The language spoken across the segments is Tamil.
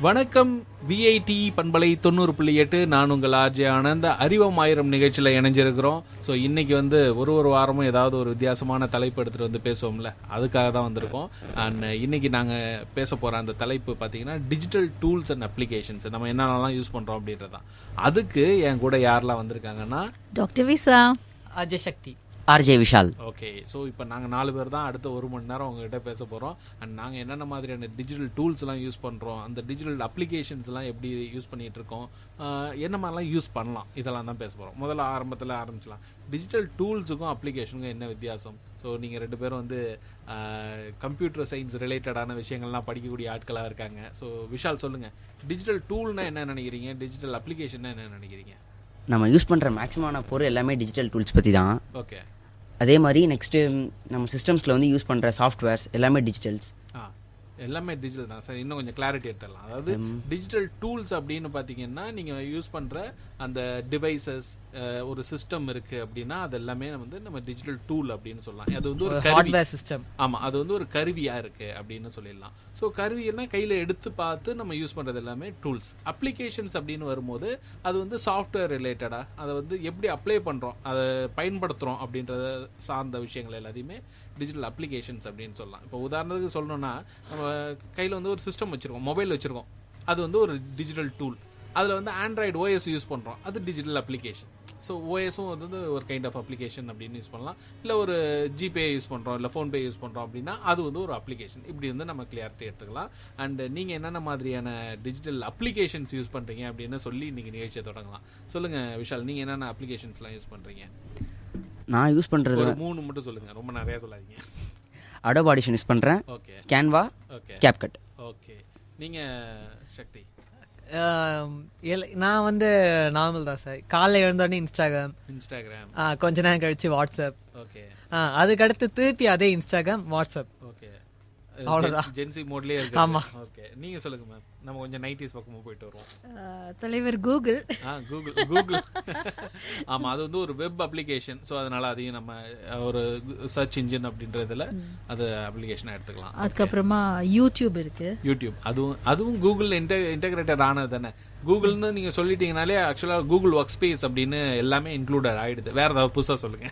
வணக்கம். விஐடி பண்பலை 90.8. நான் உங்கள் ஆர்ஜே ஆனந்த். அறிவம் ஆயிரம் நிகழ்ச்சியில் இணைஞ்சிருக்கிறோம். ஸோ இன்னைக்கு ஒரு வாரமும் ஏதாவது ஒரு வித்தியாசமான தலைப்பு எடுத்துகிட்டு பேசுவோம்ல, அதுக்காக தான் வந்திருக்கோம். அண்ட் இன்னைக்கு நாங்கள் பேச போகிற அந்த தலைப்பு பார்த்தீங்கன்னா டிஜிட்டல் டூல்ஸ் அண்ட் அப்ளிகேஷன்ஸ் நம்ம என்னென்னலாம் யூஸ் பண்ணுறோம் அப்படின்றது தான். அதுக்கு என் கூட யாரெல்லாம் வந்திருக்காங்கன்னா டாக்டர் விசா, அஜய் சக்தி, ஆர்ஜே விஷால். ஓகே, ஸோ இப்போ நாங்கள் 4 பேர் தான் அடுத்த 1 மணி நேரம் உங்ககிட்ட பேச போகிறோம். அண்ட் நாங்கள் என்னென்ன மாதிரியான டிஜிட்டல் டூல்ஸ்லாம் யூஸ் பண்ணுறோம், அந்த டிஜிட்டல் அப்ளிகேஷன்ஸ்லாம் எப்படி யூஸ் பண்ணிகிட்டு இருக்கோம், என்ன மாதிரிலாம் யூஸ் பண்ணலாம், இதெல்லாம் தான் பேச போகிறோம். முதல்ல ஆரம்பிச்சலாம். டிஜிட்டல் டூல்ஸுக்கும் அப்ளிகேஷனுக்கும் என்ன வித்தியாசம்? ஸோ நீங்கள் 2 பேரும் கம்ப்யூட்டர் சயின்ஸ் ரிலேட்டடான விஷயங்கள்லாம் படிக்கக்கூடிய ஆட்களாக இருக்காங்க. ஸோ விஷால் சொல்லுங்கள், டிஜிட்டல் டூல்னா என்ன நினைக்கிறீங்க, டிஜிட்டல் அப்ளிகேஷன்னா என்ன நினைக்கிறீங்க? நம்ம யூஸ் பண்ணுற மேக்ஸிமான பொருள் எல்லாமே டிஜிட்டல் டூல்ஸ் பற்றி தான். ஓகே, அதே மாதிரி நெக்ஸ்ட்டு நம்ம சிஸ்டம்ஸில் யூஸ் பண்ணுற சாஃப்ட்வேர்ஸ் எல்லாமே டிஜிட்டல்ஸ். எல்லாமே டிஜிட்டல் தான் சார். இன்னும் கொஞ்சம் கிளாரிட்டி எடுத்துடலாம். அதாவது டிஜிட்டல் டூல்ஸ் அப்படின்னு பார்த்தீங்கன்னா நீங்கள் யூஸ் பண்ணுற அந்த டிவைசஸ், ஒரு சிஸ்டம் இருக்கு அப்படின்னா அது எல்லாமே நம்ம டிஜிட்டல் டூல் அப்படின்னு சொல்லலாம். அது ஒரு ஹார்ட்வேர் சிஸ்டம். ஆமாம், அது ஒரு கருவியா இருக்கு அப்படின்னு சொல்லிடலாம். ஸோ கருவியெல்லாம் கையில் எடுத்து பார்த்து நம்ம யூஸ் பண்ணுறது எல்லாமே டூல்ஸ். அப்ளிகேஷன்ஸ் அப்படின்னு வரும்போது அது சாஃப்ட்வேர் ரிலேட்டடாக அதை எப்படி அப்ளை பண்ணுறோம், அதை பயன்படுத்துகிறோம் அப்படின்றத சார்ந்த விஷயங்கள் எல்லாத்தையுமே டிஜிட்டல் அப்ளிகேஷன்ஸ் அப்படின்னு சொல்லலாம். இப்போ உதாரணத்துக்கு சொல்லணும்னா, நம்ம கையில் ஒரு சிஸ்டம் வச்சுருக்கோம், மொபைல் வச்சுருக்கோம், அது ஒரு டிஜிட்டல் டூல். அதில் ஆண்ட்ராய்டு ஓஎஸ் யூஸ் பண்ணுறோம், அது டிஜிட்டல் அப்ளிகேஷன். ஸோ ஓஎஸும் ஒரு கைண்ட் ஆஃப் அப்ளிகேஷன் அப்படின்னு யூஸ் பண்ணலாம். இல்லை ஒரு ஜிபே யூஸ் பண்ணுறோம், இல்லை ஃபோன்பே யூஸ் பண்ணுறோம் அப்படின்னா அது ஒரு அப்ளிகேஷன். இப்படி நம்ம கிளியாரிட்டி எடுத்துக்கலாம். அண்ட் நீங்கள் என்னென்ன மாதிரியான டிஜிட்டல் அப்ளிகேஷன்ஸ் யூஸ் பண்ணுறீங்க அப்படின்னு சொல்லி இன்றைக்கி நிகழ்ச்சியை தொடங்கலாம். சொல்லுங்கள் விஷால், நீங்கள் என்னென்ன அப்ளிகேஷன்ஸ்லாம் யூஸ் பண்ணுறீங்க? நான் யூஸ் பண்ணுறது ஒரு 3 மட்டும் சொல்லுங்கள், ரொம்ப நிறையா சொல்லாதீங்க. அடோப் ஆடிஷன் யூஸ் பண்ணுறேன். Okay. Canva, okay, CapCut. Okay. நீங்கள் சக்தி? நான் நார்மல் தான் சார். காலைல எழுந்தோடனே இன்ஸ்டாகிராம், கொஞ்ச நேரம் கழிச்சு வாட்ஸ்அப், ஓகே, அதுக்கடுத்து திருப்பி அதே இன்ஸ்டாகிராம், வாட்ஸ்அப், ஓகே. அவ்வளவுதான். ஜென்சி மோட்லயே இருக்கு. ஆமா. ஓகே, நீங்க சொல்லுங்க மேம். நம்ம கொஞ்சம் 90s பக்கமா போயிட்டு வருவோம். தலைவர் கூகுள். கூகுள். ஆமா, அது ஒரு வெப் அப்ளிகேஷன். ஸோ அதனால அதையும் நம்ம ஒரு சர்ச் இன்ஜின் அப்படின்றதுல அது அப்ளிகேஷனா எடுத்துக்கலாம். அதுக்கப்புறமா யூடியூப் இருக்கு. யூடியூப் அதுவும் கூகுள் இன்டகிரேட்டட் ஆனது தானே. கூகுள்னு நீங்க சொல்லிட்டீங்கனாலே ஆக்சுவலா கூகுள் ஒர்க் ஸ்பேஸ் அப்படின்னு எல்லாமே இன்க்ளூடட் ஆயிடுது. வேற ஏதாவது புதுசா சொல்லுங்க.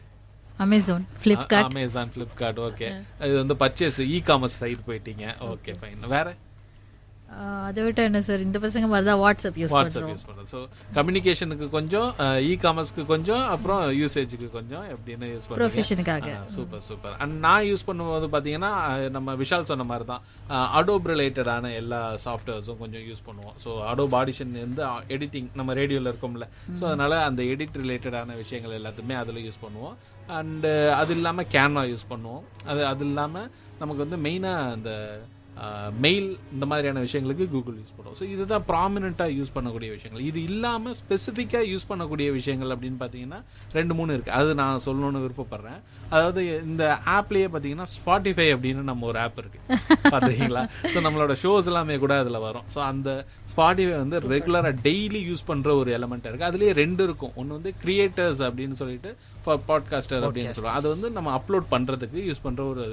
அமேசான், ஃபிளிப்கார்ட். ஓகே, இது பர்ச்சேஸ் இ-காமர்ஸ் சைட் போயிட்டீங்க. Okay, fine. வேற அதை விட்டு என்ன சார், இந்த பசங்க மாதிரி தான் வாட்ஸ்அப் யூஸ் பண்ணுறோம். ஸோ கம்யூனிகேஷனுக்கு கொஞ்சம், இ-காமர்ஸ்க்கு கொஞ்சம், அப்புறம் யூசேஜுக்கு கொஞ்சம், எப்படின்னு யூஸ் பண்ணுறோம் ப்ரொஃபஷனுக்காக. சூப்பர். அண்ட் நான் யூஸ் பண்ணும்போது பார்த்தீங்கன்னா நம்ம விஷால் சொன்ன மாதிரி தான் அடோப் ரிலேட்டடான எல்லா சாஃப்ட்வேர்ஸும் கொஞ்சம் யூஸ் பண்ணுவோம். ஸோ அடோப் ஆடிஷன் எடிட்டிங், நம்ம ரேடியோவில் இருக்கோம்ல, ஸோ அதனால அந்த எடிட் ரிலேட்டடான விஷயங்கள் எல்லாத்துமே அதில் யூஸ் பண்ணுவோம். அண்டு அது இல்லாமல் கேன்வா யூஸ் பண்ணுவோம். அது இல்லாமல் நமக்கு மெயினாக அந்த மெயில், இந்த மாதிரியான விஷயங்களுக்கு கூகுள் யூஸ் பண்ணுவோம். ஸோ இதுதான் ப்ராமினெண்ட்டாக யூஸ் பண்ணக்கூடிய விஷயங்கள். இது இல்லாமல் ஸ்பெசிஃபிக்காக யூஸ் பண்ணக்கூடிய விஷயங்கள் அப்படின்னு பார்த்தீங்கன்னா 2-3 இருக்குது. அது நான் சொல்லணும்னு விருப்பப்படுறேன். அதாவது இந்த ஆப்லேயே பார்த்தீங்கன்னா ஸ்பாட்டிஃபை அப்படின்னு நம்ம ஒரு ஆப் இருக்குது, பார்த்துருக்கீங்களா? ஸோ நம்மளோட ஷோஸ் எல்லாமே கூட அதில் வரும். ஸோ அந்த ஸ்பாட்டிஃபை ரெகுலராக டெய்லி யூஸ் பண்ணுற ஒரு எலமெண்ட் இருக்குது. அதுலேயே 2 இருக்கும். ஒன்று கிரியேட்டர்ஸ் அப்படின்னு சொல்லிட்டு, பாட்காஸ்டர் அப்படின்னு சொல்லுவோம். அது நம்ம அப்லோட் பண்ணுறதுக்கு யூஸ் பண்ணுற ஒரு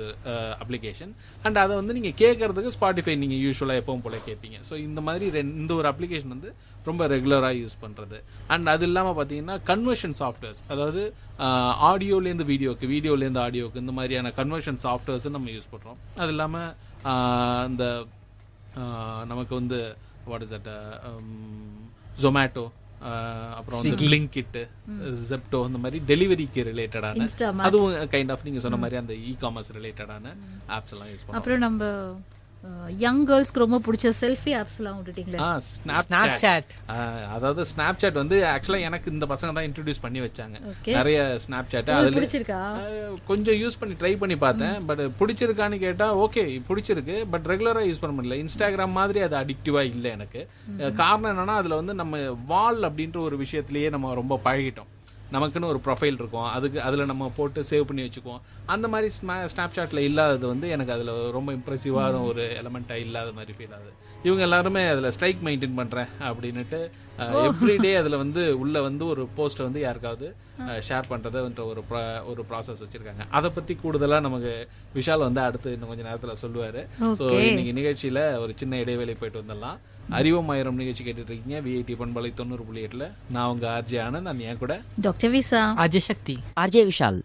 அப்ளிகேஷன். அண்ட் அதை நீங்கள் கேட்கறதுக்கு ஸ்பாட்டிஃபை நீங்கள் யூஸ்வலாக எப்பவும் போல கேட்பீங்க. ஸோ இந்த மாதிரி இந்த ஒரு அப்ளிகேஷன் ரொம்ப ரெகுலராக யூஸ் பண்ணுறது. அண்ட் அது இல்லாமல் பார்த்தீங்கன்னா கன்வர்ஷன் சாஃப்ட்வேர்ஸ், அதாவது ஆடியோலேருந்து வீடியோக்கு, வீடியோலேருந்து ஆடியோக்கு, இந்த மாதிரியான கன்வர்ஷன் சாஃப்ட்வேர்ஸ் நம்ம யூஸ் பண்ணுறோம். அது இல்லாமல் இந்த நமக்கு வாட் இஸ் தட், ஜொமேட்டோ, அப்புறம் பிளிங்கிட், ஜெப்டோ, இந்த மாதிரி டெலிவரிக்கு ரிலேட்டடான, அதுவும் கைண்ட் ஆஃப் நீங்க சொன்ன மாதிரி அந்த இ-காமர்ஸ் ரிலேட்டடான ஆப்ஸ் எல்லாம் யூஸ் பண்ணுவோம். அப்புறம் நம்ம யங் கேர்ள்ஸ்க்கு ரொம்ப பிடிச்ச செல்ஃபி ஆப்ஸ் எல்லாம் விட்டுட்டீங்களா? ஸ்னாப்சாட். அதாவது ஸ்னாப்சாட் ஆக்சுவலா எனக்கு இந்த பசங்க தான் இன்ட்ரோடியூஸ் பண்ணி வச்சாங்க. நிறைய ஸ்னாப்சாட் அதுல கொஞ்சம் யூஸ் பண்ணி ட்ரை பண்ணி பார்த்தேன். பட் பிடிச்சிருக்கான்னு கேட்டா ஓகே பிடிச்சிருக்கு, பட் ரெகுலரா யூஸ் பண்ண முடியல. இன்ஸ்டாகிராம் மாதிரி அது அடிக்டிவா இல்லை எனக்கு. காரணம் என்னன்னா அதுல நம்ம வால் அப்படின்ற ஒரு விஷயத்திலேயே நம்ம ரொம்ப பழகிட்டோம். நமக்குன்னு ஒரு ப்ரொஃபைல் இருக்கும், அதில் நம்ம போட்டு சேவ் பண்ணி வச்சுக்குவோம். அந்த மாதிரி ஸ்னாப்சாட்டில் இல்லாதது எனக்கு அதில் ரொம்ப இம்ப்ரெசிவான ஒரு எலமெண்ட்டாக இல்லாத மாதிரி ஃபீல் ஆகுது. இவங்க எல்லாருமே அதில் ஸ்ட்ரைக் மெயின்டைன் பண்ணுறேன் அப்படின்ட்டு எவ்ரிடே அதுல வந்து உள்ள வந்து ஒரு போஸ்ட் வந்து யாருக்காவது ஷேர் பண்றதுன்ற ஒரு ப்ராசஸ் வச்சிருக்காங்க. அதை பத்தி கூடுதலா நமக்கு விஷால் வந்து அடுத்து இன்னும் கொஞ்சம் நேரத்துல சொல்லுவாரு. ஸோ இன்னைக்கு நிகழ்ச்சியில ஒரு சின்ன இடைவேளை போயிட்டு வந்துடலாம். அறிவோம் ஆயிரம் நிகழ்ச்சி கேட்டுட்டு இருக்கீங்க. விஐடி பண்பலை 90.8. நான் உங்க ஆர்ஜே ஆனந்த். நான் என் கூட டாக்டர் விசா, அஜய் சக்தி, ஆர்ஜே விஷால்.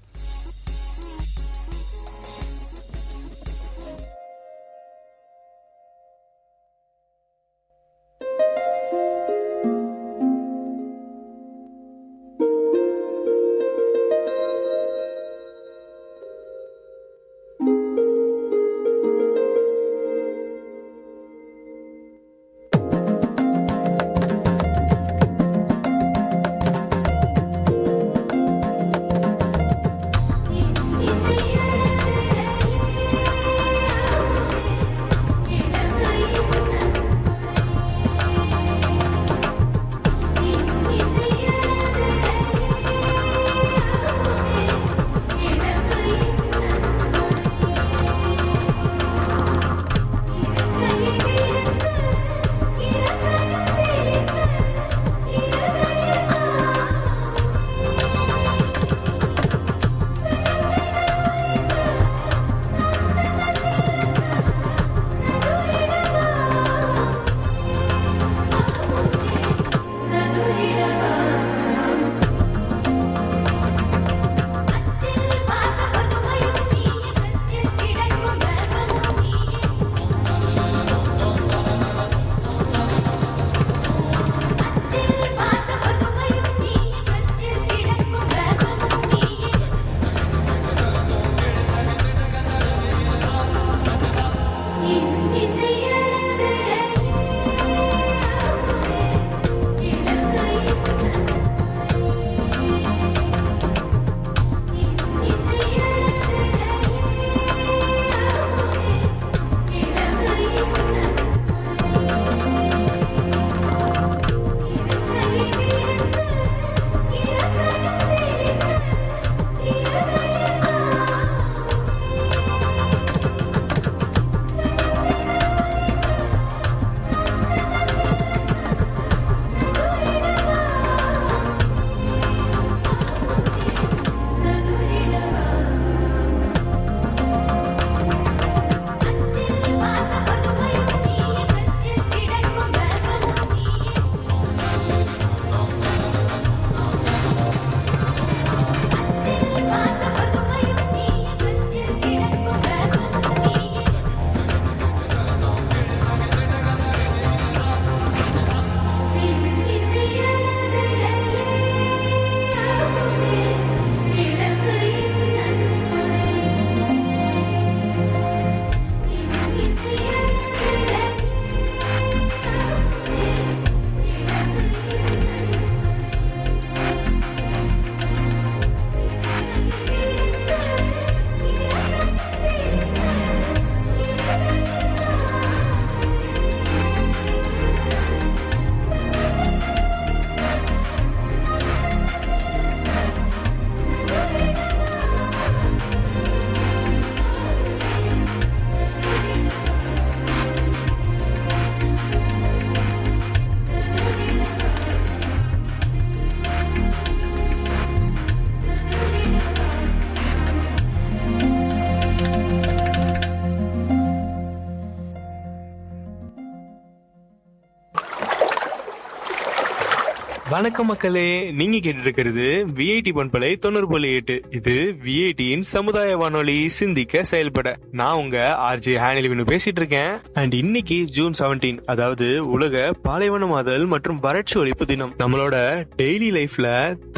வணக்கம் மக்களே, நீங்க கேட்டு இருக்கிறது விஐடி பண்பலை 90.8. இது விஐடியின் சமுதாய வானொலி, சிந்திக்க செயல்பட. நான் உங்க ஆர்ஜே ஹானிலிவினு பேசிட்டு இருக்கேன். அண்ட் இன்னைக்கு ஜூன் 17, அதாவது உலக பாலைவனமாதல் மற்றும் வறட்சி ஒழிப்பு தினம். நம்மளோட டெய்லி லைஃப்ல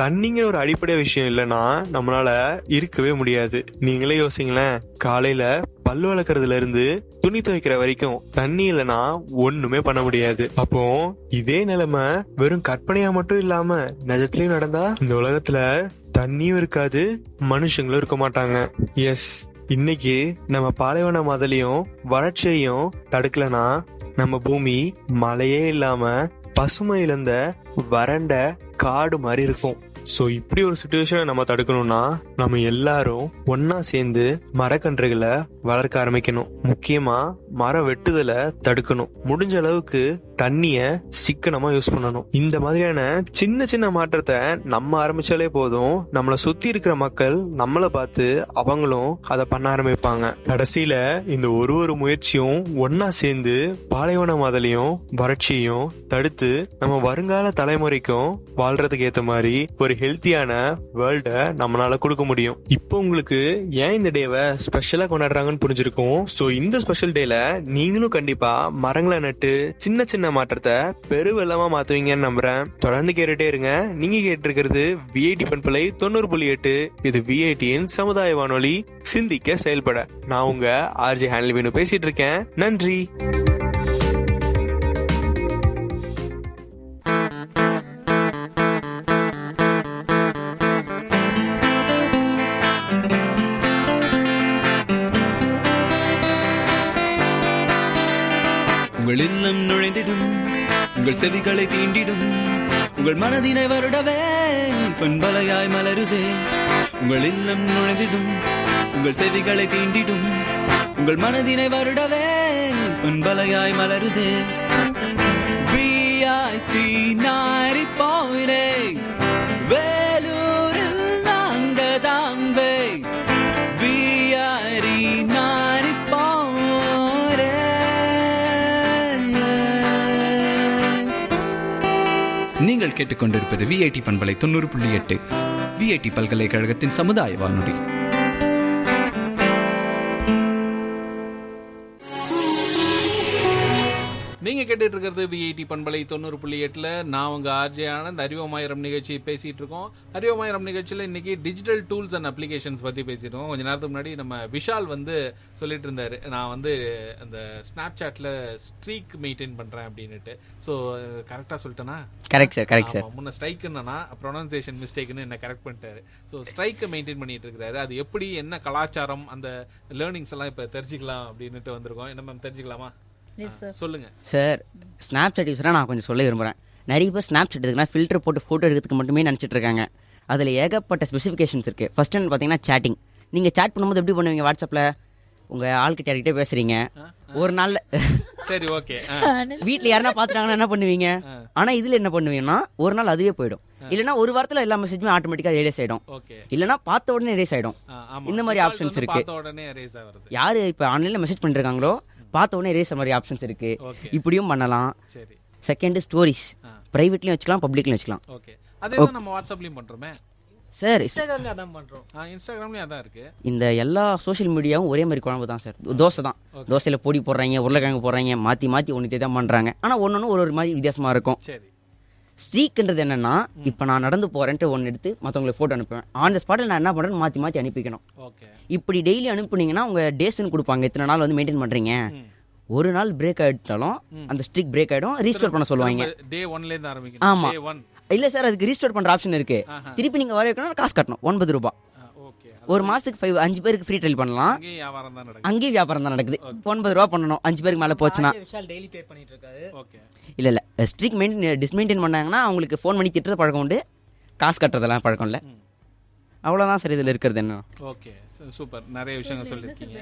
தண்ணிங்கிற ஒரு அடிப்படை விஷயம் இல்லைன்னா நம்மளால இருக்கவே முடியாது. நீங்களே யோசிங்களேன், காலையில பல்லு வளர்க்கறதுல இருந்து துணி துவைக்கிற வரைக்கும் தண்ணி இல்லைன்னா ஒண்ணுமே பண்ண முடியாது. அப்போ இதே நிலைமை வெறும் கற்பனையா மட்டும் இல்லாம நிஜத்திலயும் நடந்தா இந்த உலகத்துல தண்ணியும் இருக்காது, மனுஷங்களும் இருக்க மாட்டாங்க. எஸ், இன்னைக்கு நம்ம பாலைவன மாதிலையும் வறட்சியையும் தடுக்கலனா நம்ம பூமி மழையே இல்லாம பசுமை இழந்த வறண்ட காடு மாதிரி இருக்கும். சோ இப்படி ஒரு சிச்சுவேஷனை நம்ம தடுக்கணும்னா நம்ம எல்லாரும் ஒன்னா சேர்ந்து மரக்கன்றுகளை வளர்க்க ஆரம்பிக்கணும். முக்கியமா மரம் வெட்டுதலை தடுக்கணும். முடிஞ்ச அளவுக்கு தண்ணிய சிக்கனமா யூஸ் பண்ணணும். இந்த மாதிரியான சின்ன சின்ன மாற்றத்தை நம்ம ஆரம்பிச்சாலே போதும், நம்மளை சுத்தி இருக்கிற மக்கள் நம்மளை பார்த்து அவங்களும் அதை பண்ண ஆரம்பிப்பாங்க. கடைசியில இந்த ஒரு முயற்சியும் ஒன்னா சேர்ந்து பாலைவனமாதலையும் வறட்சியையும் தடுத்து நம்ம வருங்கால தலைமுறைக்கும் வாழ்றதுக்கு ஏத்த மாதிரி ஒரு ஹெல்த்தியான வேர்ல்ட நம்மளால கொடுக்க முடியும். இப்போ உங்களுக்கு ஏன் இந்த டேவை ஸ்பெஷலா கொண்டாடுறாங்கன்னு புரிஞ்சிருக்கும். சோ இந்த ஸ்பெஷல் டேல நீங்களும் கண்டிப்பா மரங்களை நட்டு சின்ன சின்ன மாற்றத்தை பெருவெள்ளமா மாத்துவீங்கன்னு நம்புறேன். தொடர்ந்து கேட்டுட்டே இருங்க. நீங்க கேட்டிருக்கிறது விஐடி பண்பலை 90.8. இது விஐடியின் சமுதாய வானொலி, சிந்திக்க செயல்பட. நான் உங்க ஆர்ஜே ஹேண்டில் வேணு பேசிட்டு இருக்கேன். நன்றி. உங்கள் இல்லம் நுழைந்திடும், உங்கள் செவிகளை தீண்டிடும், உங்கள் மனதினை வருடவே பண்பலையாய் மலருதே. உங்கள் இல்லம் நுழைந்திடும், உங்கள் செவிகளை தீண்டிடும், உங்கள் மனதினை வருடவே பண்பலையாய் மலருதே. விஐடி 90.8 வேலூரில் நாங்கதாம்பே. விஐடி 90.8. நீங்கள் கேட்டுக்கொண்டிருப்பது விஐடி பண்பலை 90.8, விஐடி பல்கலைக்கழகத்தின் சமுதாய வானொலி. நீங்க கேட்டுட்டு இருக்கிறது விஐடி பண்பலை 90.8. நான் உங்க ஆர்ஜே ஆனந்த். அறிவோமாயிரம் நிகழ்ச்சி பேசிட்டு இருக்கோம். அறிவோமாயிரம் நிகழ்ச்சியில இன்னைக்கு டிஜிட்டல் டூல்ஸ் அண்ட் அப்ளிகேஷன்ஸ் பத்தி பேசிட்டு இருக்கோம். கொஞ்ச நேரத்துக்கு முன்னாடி நம்ம விஷால் சொல்லிட்டு இருந்தாரு, நான் அந்த ஸ்னாப் சாட்ல ஸ்ட்ரீக் மெயின்டைன் பண்றேன் அப்படின்னுட்டு. ஸோ கரெக்டா சொல்லிட்டேனா? Correct sir. முன்ன ஸ்ட்ரைக்குன்னா ப்ரொனன்சியேஷன் மிஸ்டேக்னு என்ன கரெக்ட் பண்ணிட்டாரு. ஸோ ஸ்ட்ரைக்கை மெயின்டைன் பண்ணிட்டு இருக்காரு. அது எப்படி, என்ன கலாச்சாரம், அந்த லேர்னிங்ஸ் எல்லாம் இப்ப தெரிஞ்சுக்கலாம் அப்படின்னுட்டு வந்திருக்கோம். என்ன மேம் தெரிஞ்சுக்கலாமா? சொல்லுங்க சார். ஸ்னாப் சாட் யூஸராக நான் கொஞ்சம் சொல்ல விரும்புகிறேன். நிறைய பேர் ஸ்னாப் சாட் எடுத்துக்கலாம் ஃபில்டர் போட்டு ஃபோட்டோ எடுக்கிறதுக்கு மட்டுமே நினச்சிட்டு இருக்காங்க. அதில் ஏகப்பட்ட ஸ்பெசிஃபிகேஷன்ஸ் இருக்குது. ஃபர்ஸ்ட் ஒன்று பார்த்தீங்கன்னா சேட்டிங். நீங்கள் சேட் பண்ணும்போது எப்படி பண்ணுவீங்க? வாட்ஸ்அப்பில் உங்கள் ஆள்கிட்ட யார்கிட்ட பேசுகிறீங்க, ஒரு நாளில் சரி ஓகே வீட்டில் யாருன்னா பார்த்துட்டாங்கன்னா என்ன பண்ணுவீங்க? ஆனால் இதில் என்ன பண்ணுவீங்கன்னா ஒரு நாள் அதுவே போயிடும். இல்லைன்னா ஒரு வாரத்தில் எல்லா மெசேஜுமே ஆட்டோமேட்டிக்காக எரேஸ் ஆகிடும். இல்லைன்னா பார்த்த உடனே எரேஸ் ஆகிடும். இந்த மாதிரி ஆப்ஷன்ஸ் இருக்கு. யார் இப்போ ஆன்லைனில் மெசேஜ் பண்ணிருக்காங்களோ பார்த்த உடனே எரேஸ் மாதிரி ஆப்ஷன்ஸ் இருக்கு. இப்படியும் பண்ணலாம். செகண்ட் ஸ்டோரிஸ் பிரைவேட்லயும் வச்சுக்கலாம், பப்ளிக்லயும் வச்சுக்கலாம். ஓகே, அதேதான் நம்ம வாட்ஸ்அப்லயும் பண்றோமே சார். இன்ஸ்டாகிராம்லயும் அதான் பண்றோம். இன்ஸ்டாகிராம்லயும் அதான் இருக்கு. இந்த எல்லா சோஷியல் மீடியாவும் ஒரே மாதிரி குழம்பு தான் சார். தோசை தான். தோசையில பொடி போடுறாங்க, உருளைக்கிழங்கு போடுறாங்க, மாத்தி மாத்தி ஒன்னுத்தே தான் பண்றாங்க. ஆனா ஒன்னொன்னு ஒரு மாதிரி வித்தியாசமா இருக்கும். சரி. ஸ்ட்ரீக்ன்றது என்னன்னா, இப்ப நான் நடந்து போறேன்ட்டு ஒன்னு எடுத்து மத்தவங்களுக்கு போட்டோ அனுப்புவேன். ஆன் த ஸ்பாட்ல நான் என்ன பண்றேன்னு மாத்தி மாத்தி அனுப்பிக்கணும். இப்படி டெய்லி அனுப்புனீங்கன்னா உங்க டேஸ்ன்னு கொடுப்பாங்க, இத்தனை நாள் மெயின்டைன் பண்றீங்க. ஒரு நாள் பிரேக் ஆயிட்டாலும் அந்த ஸ்ட்ரிக் பிரேக் ஆயிடும், ரீஸ்டோர் பண்ண சொல்லுவாங்க. டே 1ல இருந்து ஆரம்பிக்கணும். ஆமா. இல்ல சார், அதுக்கு ரீஸ்டோர் பண்ற ஆப்ஷன் இருக்கு. திருப்பி நீங்க வர வைக்கணும், காசு கட்டணும் 9 ரூபாய். ஒரு மாசத்துக்கு 5 பேருக்கு ஃப்ரீ ட்ரையல் பண்ணலாம். அங்கேயும் வியாபாரம் தான் நடக்குது. 9 ரூபாய் பண்ணணும் 5 பேருக்கு மேல போச்சுன்னா. டெய்லி பே பண்ணிட்டு இருக்காரு. இல்ல ஸ்ட்ரிக் டிஸ்மெயின்டைன் பண்ணாங்கன்னா அவங்களுக்கு ஃபோன் பண்ணி திட்டுறது பழக்கம் உண்டு, காசு கட்டுறதெல்லாம் பழக்கம் இல்ல. அவ்வளவுதான் சார் இதுல இருக்கிறது. என்ன ஓகே, சூப்பர். நிறைய விஷயங்கள் சொல்லிருக்கீங்க.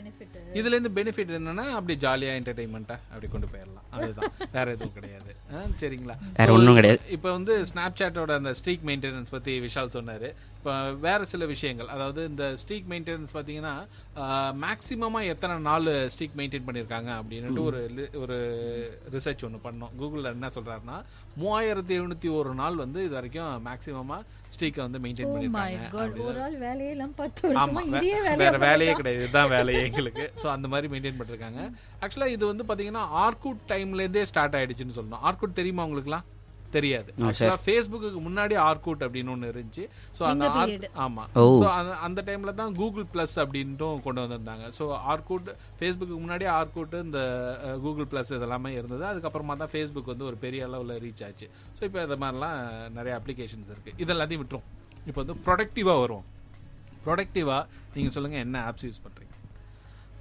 இதுல இருந்து பெனிஃபிட் என்னன்னா, அப்படி ஜாலியா என்டர்டைன்மெண்டா அப்படி கொண்டு போயிடலாம். அதுதான், வேற எதுவும் கிடையாது. சரிங்களா? வேற ஒன்றும் கிடையாது. இப்போ ஸ்னாப் சாட்டோட அந்த ஸ்ட்ரீக் மெயின்டெனன்ஸ் பத்தி விஷால் சொன்னாரு. இப்போ வேற சில விஷயங்கள், அதாவது இந்த ஸ்ட்ரீக் மெயின்டெனன்ஸ் பார்த்தீங்கன்னா மேக்ஸிமமா எத்தனை நாள் ஸ்ட்ரீக் மெயின்டைன் பண்ணியிருக்காங்க அப்படின்ட்டு ஒரு ரிசர்ச் ஒன்று பண்ணோம். கூகுளில் என்ன சொல்றாருன்னா 3701 நாள் இது வரைக்கும் மேக்ஸிமமா ஸ்ட்ரீக்கை மெயின்டைன் பண்ணியிருக்காங்க. வேற வேலையே கிடையாது, இதுதான் வேலையே எங்களுக்கு. ஸோ அந்த மாதிரி மெயின்டைன் பண்ணிருக்காங்க. ஆக்சுவலா இது பார்த்தீங்கன்னா ஆர்குட் டைம்லேருந்தே ஸ்டார்ட் ஆயிடுச்சுன்னு சொல்லணும். ஆர்குட் தெரியுமா உங்களுக்குலாம்? தெரியாது. ஆக்சுவலா ஃபேஸ்புக்கு முன்னாடி ஆர்குட் அப்படின்னு ஒன்று இருந்துச்சு. ஸோ அந்த ஆமா, ஸோ அந்த டைம்ல தான் கூகுள் பிளஸ் அப்படின்ட்டும் கொண்டு வந்திருந்தாங்க. ஸோ ஆர்குட் ஃபேஸ்புக்கு முன்னாடி ஆர்குட் இந்த கூகுள் பிளஸ் இதெல்லாமே இருந்தது. அதுக்கப்புறமா தான் ஃபேஸ்புக் ஒரு பெரிய அளவில் ரீச் ஆச்சு. ஸோ இப்போ இது மாதிரிலாம் நிறைய அப்ளிகேஷன்ஸ் இருக்கு. இதெல்லாத்தையும் விட்டுரும். இப்போ ப்ரொடக்டிவா வரும். ப்ரொடக்டிவா நீங்க சொல்லுங்க, என்ன ஆப்ஸ் யூஸ் பண்றீங்க?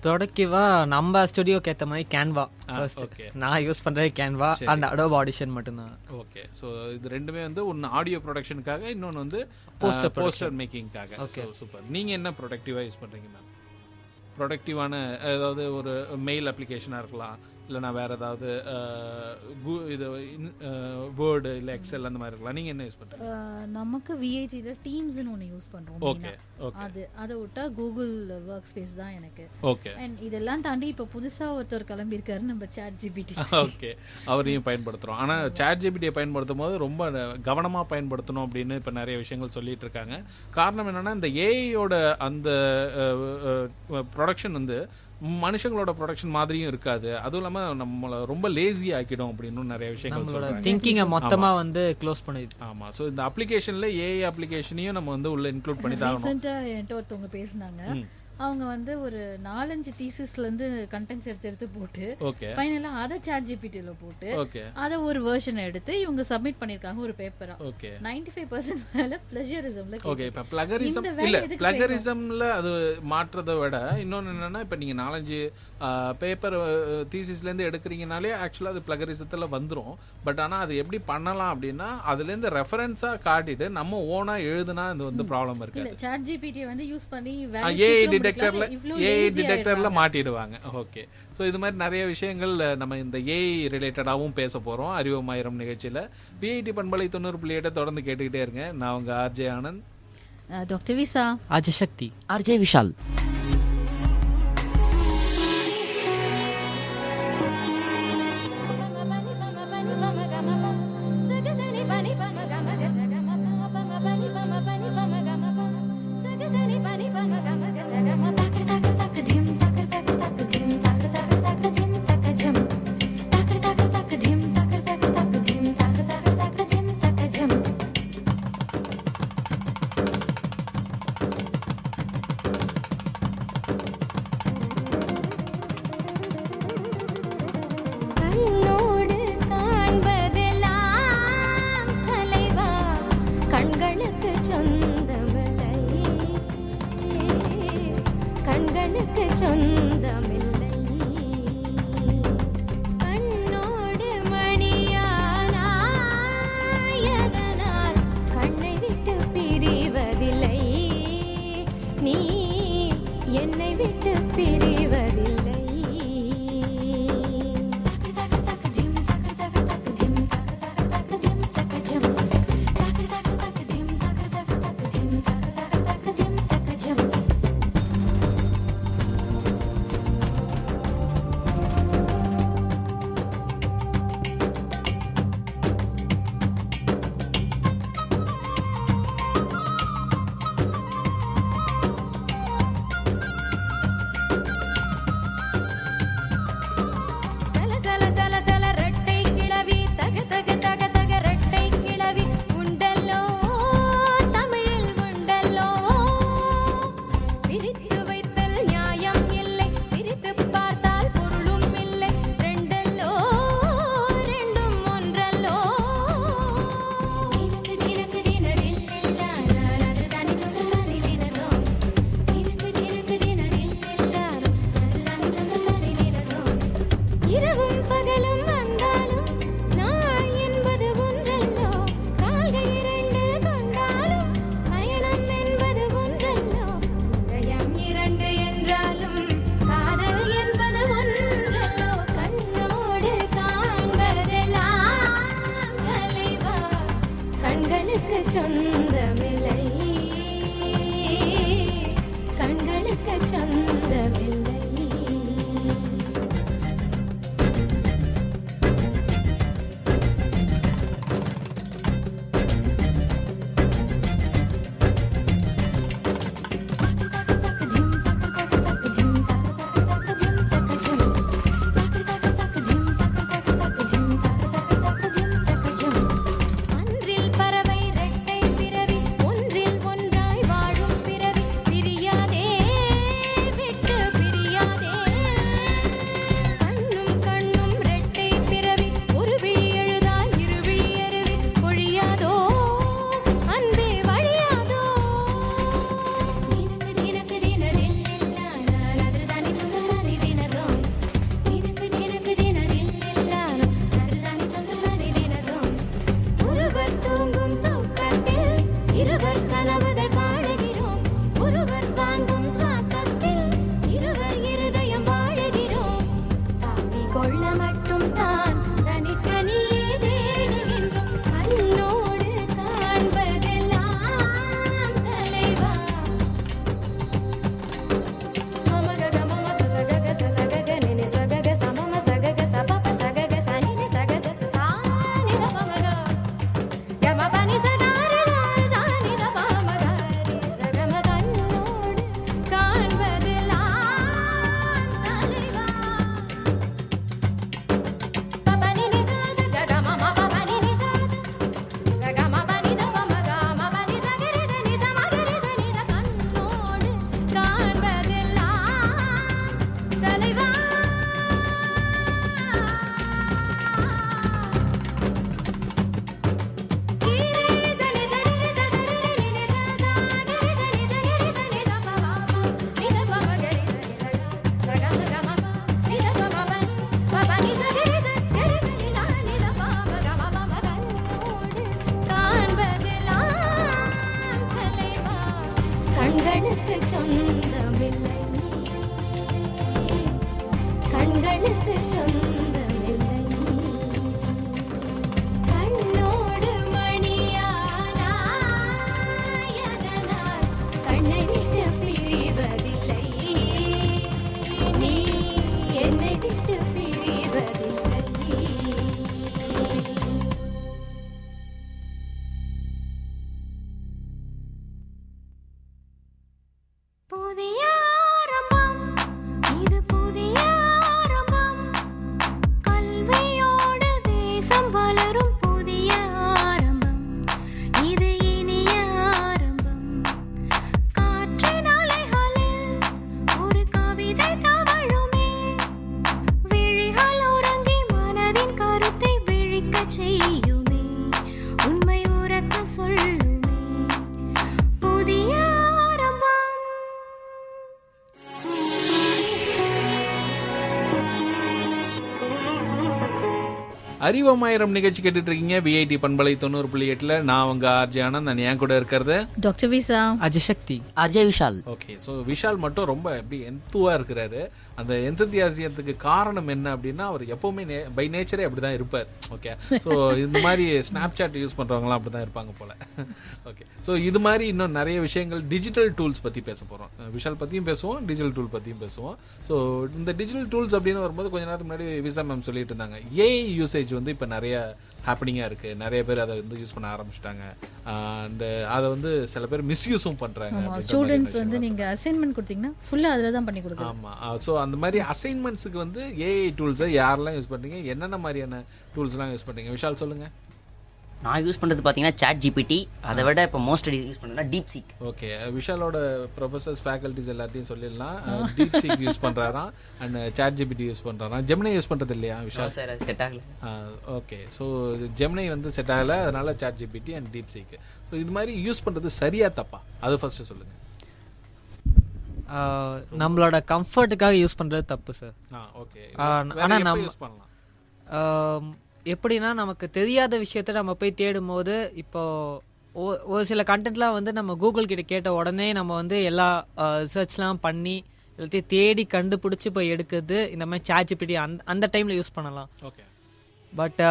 ப்ரொடக்டிவா நம்ம ஸ்டுடியோக்கு ஏற்ற மாதிரி கேன்வா. நான் யூஸ் பண்றது கேன்வா அண்ட் அடோப் ஆடிஷன் மட்டும்தான். ஓகே, ஸோ இது ரெண்டுமே ஒன்று ஆடியோ ப்ரொடக்ஷனுக்காக, இன்னொன்று போஸ்டர் மேக்கிங்காக. Okay, super. நீங்க என்ன ப்ரொடக்டிவா யூஸ் பண்றீங்க மேம்? ப்ரொடக்டிவான ஏதாவது ஒரு மெயில் அப்ளிகேஷனாக இருக்கலாம், இல்லைனா வேறு ஏதாவது இது வேர்டு இல்லை எக்ஸல் அந்த மாதிரி இருக்கலாம். நீங்கள் என்ன யூஸ் பண்ணுறீங்க? நமக்கு விஐடியில் டீம்ஸ்னு ஒன்று யூஸ் பண்ணுறோம். Okay okay. அதை விட்டா கூகுள் ஒர்க் ஸ்பேஸ் தான் எனக்கு. ஓகே. அண்ட் இதெல்லாம் தாண்டி இப்போ புதுசாக ஒருத்தர் கிளம்பியிருக்காரு, நம்ம சாட் ஜிபிடி. ஓகே, அவரையும் பயன்படுத்துகிறோம். ஆனால் சாட் ஜிபிடியை பயன்படுத்தும் போது ரொம்ப கவனமாக பயன்படுத்தணும் அப்படின்னு இப்போ நிறைய விஷயங்கள் சொல்லிட்டு இருக்காங்க. காரணம் என்னென்னா, இந்த ஏஐயோட அந்த ப்ரொடக்ஷன் வந்து மனுஷங்களோட ப்ரொடக்ஷன் மாதிரியும் இருக்காது. அதுவும் இல்லாம நம்மள ரொம்ப லேசி ஆக்கிடும் அப்படின்னு நிறைய விஷயங்கள் சொல்றாங்க. திங்கிங்கை மொத்தமா வந்து க்ளோஸ் பண்ணிடுது. ஆமா. சோ இந்த அப்ளிகேஷன்ல ஏஐ அப்ளிகேஷனையும் நம்ம வந்து உள்ள இன்க்ளூட் பண்ணி தான். ரீசெண்டா என்கிட்ட ஒருத்தவங்க பேசினாங்க. அவங்க வந்து ஒரு 4-5 தீசிஸ்ல இருந்து கண்டென்ட்ஸ் எடுத்து போட்டு ஃபைனலா அத சாட் ஜிபிடில போட்டு அத ஒரு வெர்ஷன் எடுத்து இவங்க சப்மிட் பண்ணிருக்காங்க ஒரு பேப்பரா. 95% மேல பிளஜரிசம்ல. ஓகே. இப்ப பிளகரிசம் இல்ல, பிளகரிசம்ல அது மாற்றதை விட இன்னொன்னு என்னன்னா, இப்ப நீங்க 4-5 பேப்பர் தீசிஸ்ல இருந்து எடுக்கிறீங்கனாலே ஆக்சுவலா அது பிளகரிசத்துல வந்துரும். பட் ஆனா அது எப்படி பண்ணலாம் அப்படின்னா, அதுல இருந்து ரெஃபரன்ஸா காட்டிட்டு நம்ம ஓனா எழுதுனா இது வந்து ப்ராப்ளம் இருக்கு. இல்ல, சாட் ஜிபிடி வந்து யூஸ் பண்ணி ஏஐ டிடெக்டர்ல மாட்டிடுவாங்க. ஓகே. சோ இது மாதிரி நிறைய விஷயங்கள் நம்ம இந்த ஏஐ ரிலேட்டடாவும் பேச போறோம் அறிவுமாயிரம் நிகழ்ச்சியில. விஐடி பண்பலை 90.8 தொடர்ந்து கேட்டுக்கிட்டே இருங்க. நான் உங்க RJ Anand, doctor Visa, RJ Sakthi, RJ Vishal. காதலுக்கு சொந்தமில்லை. கண்ணோடு மணியானாய், அதனால் கண்ணை விட்டு பிரிவதில்லை. நீ என்னை விட்டு பிரிவதில்லை. புதிய ஆரம்பம், இது புதிய ஆரம்பம். கல்வியோடு தேசம் வளரும் புதிய ஆரம்பம். இது இனிய ஆரம்பம். காற்றின் அலைகளில் ஒரு கவிதை தவழுமே. விழிகள் உறங்கி மனதின் கருத்தை விழிக்கச் செய்யுமே. உண்மை உறக்க சொல்லுமே. புதிய ஆரம்பம். அறிவமாயிரம் நிகழ்ச்சி கேட்டுட்டு இருக்கீங்க விஐடி பண்பலை 90.8. நான் உங்க ஆர்ஜி ஆனந்த். என் கூட இருக்கிறது doctor Visa, Ajisakthi, Ajay Vishal. Okay. So Vishal மட்டும் ரொம்ப எப்படி எந்துவா இருக்கிறாரு. அந்த எந்தத்தியாசியத்துக்கு காரணம் என்ன அப்படின்னா, அவர் எப்பவுமே பை நேச்சரே அப்படிதான் இருப்பார். ஓகே. ஸோ இந்த மாதிரி ஸ்னாப் சாட் யூஸ் பண்றவங்களாம் அப்படிதான் இருப்பாங்க போல. ஓகே. ஸோ இது மாதிரி இன்னும் நிறைய விஷயங்கள் டிஜிட்டல் டூல்ஸ் பத்தி பேச போறோம். விஷால் பத்தியும் பேசுவோம், டிஜிட்டல் டூல் பத்தியும் பேசுவோம். ஸோ இந்த டிஜிட்டல் டூல்ஸ் அப்படின்னு வரும்போது கொஞ்ச நேரத்துக்கு முன்னாடி விசா மேம் சொல்லிட்டு இருந்தாங்க, ஏஐ யூசேஜ் வந்து இப்போ நிறைய ஹேப்பனிங்காக இருக்குது. நிறைய பேர் அதை வந்து யூஸ் பண்ண ஆரம்பிச்சிட்டாங்க. அண்ட் அதை வந்து சில பேர் மிஸ்யூஸும் பண்ணுறாங்க. ஸ்டூடெண்ட்ஸ் வந்து நீங்கள் அசைன்மெண்ட் கொடுத்தீங்கன்னா ஃபுல்லாக அதில் தான் பண்ணி கொடுக்குறோம். ஆமாம். ஸோ அந்த மாதிரி அசைன்மெண்ட்ஸுக்கு வந்து ஏஐ டூல்ஸை யாரெல்லாம் யூஸ் பண்ணுறீங்க, என்னென்ன மாதிரியான டூல்ஸ்லாம் யூஸ் பண்ணுறீங்க? விஷால் சொல்லுங்கள். நான் யூஸ் பண்ணுறது பார்த்தீங்கன்னா சாட் ஜிபிடி. அதை விட இப்போ மோஸ்ட் யூஸ் பண்ணுறேன்னா டீப் சீக். ஓகே. விஷாலோட ப்ரொஃபசர்ஸ் ஃபேக்கல்ட்டிஸ் எல்லாத்தையும் சொல்லிடலாம். டீப் சீக் யூஸ் பண்ணுறாராம் அண்ட் சாட் ஜிபிடி யூஸ் பண்ணுறாராம். ஜெமினை யூஸ் பண்ணுறது இல்லையா விஷால்? சார் அது செட் ஆகல. ஓகே. ஸோ ஜெமினை வந்து செட் ஆகலை, அதனால ChatGPT and DeepSeek. So இது மாதிரி யூஸ் பண்ணுறது சரியா தப்பா, அது ஃபர்ஸ்ட் சொல்லுங்கள். நம்மளோட கம்ஃபர்ட்டுக்காக யூஸ் பண்ணுறது தப்பு சார். ஓகே. ஆனால் நம்ம யூஸ் பண்ணலாம் எப்படின்னா, நமக்கு தெரியாத விஷயத்த நம்ம போய் தேடும் போது, இப்போ ஒரு சில கண்டென்ட்லாம் வந்து நம்ம கூகுள் கிட்ட கேட்ட உடனே நம்ம வந்து எல்லா ரிசர்ச்லாம் பண்ணி எல்லாத்தையும் தேடி கண்டுபிடிச்சி போய் எடுக்கிறது இந்த மாதிரி சாட் ஜிபிடி அந்த டைமில் யூஸ் பண்ணலாம். ஓகே. பட்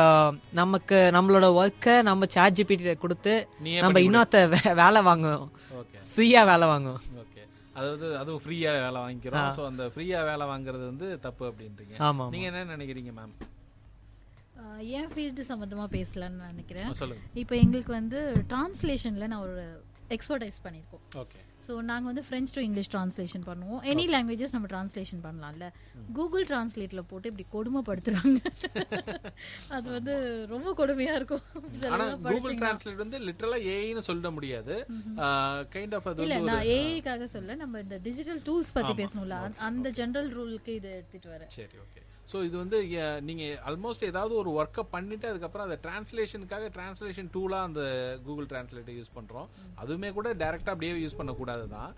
நமக்கு நம்மளோட ஒர்க்கை நம்ம சாட் ஜிபிடி கொடுத்து நம்ம இன்னொருத்த வேலை வாங்குவோம், ஃப்ரீயாக வேலை வாங்குவோம். ஓகே. அதாவது அதுவும் ஃப்ரீயாக வேலை வாங்கிக்கிறோம். ஸோ அந்த ஃப்ரீயாக வேலை வாங்குறது வந்து தப்பு அப்படின்றீங்க. ஆமாம். நீங்கள் என்ன நினைக்கிறீங்க மேம்? என் ஃபீல்டு சம்மந்தமாக பேசலான்னு நினைக்கிறேன். சொல்லுங்க. இப்போ எங்களுக்கு வந்து டிரான்ஸ்லேஷனில் நான் ஒரு எக்ஸ்பர்டைஸ் பண்ணியிருக்கோம். ஓகே. ஸோ நாங்கள் வந்து ஃப்ரெஞ்ச் டு இங்கிலீஷ் ட்ரான்ஸ்லேஷன் பண்ணுவோம். எனி லாங்குவேஜஸ் நம்ம ட்ரான்ஸ்லேஷன் பண்ணலாம்ல. கூகுள் டிரான்ஸ்லேட்டில் போட்டு இப்படி கொடுமைப்படுத்துகிறாங்க. அது வந்து ரொம்ப கொடுமையாக இருக்கும். ஆனால் கூகுள் டிரான்ஸ்லேட் வந்து லிட்டரலாக ஏஐன்னு சொல்ல முடியாது. கைண்ட் ஆஃப் அது இல்லை, நான் ஏஐக்காக சொல்ல, நம்ம இந்த டிஜிட்டல் டூல்ஸ் பற்றி பேசணும்ல, அந்த ஜென்ரல் ரூலுக்கு இதை எடுத்துகிட்டு வரேன். சரி. ஓகே. ஸோ இது வந்து நீங்கள் ஆல்மோஸ்ட் ஏதாவது ஒரு ஒர்க்கை பண்ணிவிட்டு அதுக்கப்புறம் அந்த டிரான்ஸ்லேஷனுக்காக டிரான்ஸ்லேஷன் டூலாக அந்த கூகுள் டிரான்ஸ்லேட்டை யூஸ் பண்ணுறோம். அதுவுமே கூட டைரெக்டாக அப்படியே யூஸ் பண்ணக்கூடாது தான்.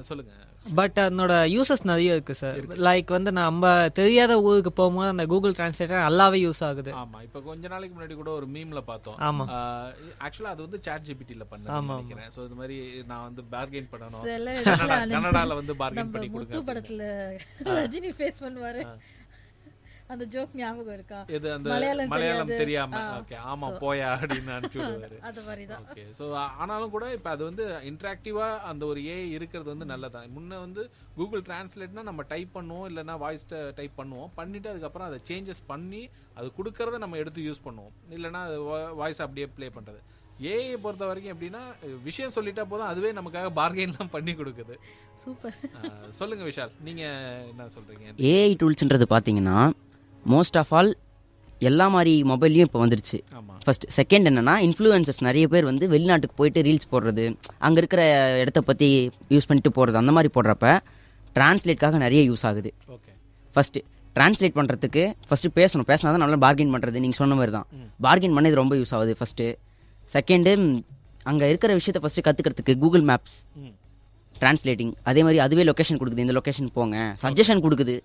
சொல்லுங்கள். பட் அதனோட யூசஸ் நிறைய இருக்குது சார். லைக் வந்து நம்ம தெரியாத ஊருக்கு போகும்போது அந்த கூகுள் டிரான்ஸ்லேட்டர் நல்லாவே யூஸ் ஆகுது. ஆமாம். இப்போ கொஞ்ச நாளைக்கு முன்னாடி கூட ஒரு மீம்ல பார்த்தோம். ஆமாம். ஆக்சுவலாக அது வந்து சாட் ஜிபிடியில் பண்ண நினைக்கிறேன். ஸோ இது மாதிரி நான் வந்து பார்கெயின் பண்ணணும், சில கனடாவில் வந்து பார்கெயின் பண்ணி முத்து கொடுங்க. படத்துல ரஜினி ஃபேஸ் பண்ணுவாரு, அந்த ஜோக் ஞாபகம் இருக்கா? இது அந்த மலையாளம் தெரியாம ஓகே ஆமா போயா அப்படின்னு அனுப்பிச்சு விடுவாரு. அது மாதிரி தான். ஓகே. ஸோ ஆனாலும் கூட இப்போ அது வந்து இன்டராக்டிவா அந்த ஒரு ஏஐ இருக்கிறது வந்து நல்லதான். முன்ன வந்து கூகுள் டிரான்ஸ்லேட்னா நம்ம டைப் பண்ணுவோம், இல்லைன்னா வாய்ஸ் டைப் பண்ணுவோம், பண்ணிட்டு அதுக்கப்புறம் அதை சேஞ்சஸ் பண்ணி அது கொடுக்கறத நம்ம எடுத்து யூஸ் பண்ணுவோம், இல்லைன்னா வாய்ஸ் அப்படியே ப்ளே பண்றது. ஏஐ பொறுத்த வரைக்கும் எப்படின்னா, விஷயம் சொல்லிட்டா போதும் அதுவே நமக்காக பார்கெயின்லாம் பண்ணி கொடுக்குது. சூப்பர். சொல்லுங்க விஷால், நீங்க என்ன சொல்றீங்க? ஏஐ டூல்ஸ்ன்றது பார்த்தீங்கன்னா மோஸ்ட் ஆஃப் ஆல் எல்லா மாதிரி மொபைல்லையும் இப்போ வந்துருச்சு. ஃபர்ஸ்ட். செகண்ட் என்னன்னா, இன்ஃப்ளூயன்சர்ஸ் நிறைய பேர் வந்து வெளிநாட்டுக்கு போயிட்டு ரீல்ஸ் போடுறது, அங்கே இருக்கிற இடத்த பற்றி யூஸ் பண்ணிட்டு போகிறது, அந்த மாதிரி போடுறப்ப டிரான்ஸ்லேட்காக நிறைய யூஸ் ஆகுது. ஃபர்ஸ்ட் டிரான்ஸ்லேட் பண்ணுறதுக்கு ஃபர்ஸ்ட் பேசணும், பேசினா தான் நல்லா பார்கெயின் பண்ணுறது. நீங்கள் சொன்ன மாதிரி தான் பார்கெயின் பண்ணது ரொம்ப யூஸ் ஆகுது ஃபர்ஸ்ட்டு. செகண்டு, அங்கே இருக்கிற விஷயத்தை ஃபர்ஸ்ட் கற்றுக்கிறதுக்கு கூகுள் மேப்ஸ் டிரான்ஸ்லேட்டிங், அதே மாதிரி அதுவே லொக்கேஷன் கொடுக்குது, இந்த லொக்கேஷன் போங்க, சஜஷன் கொடுக்குது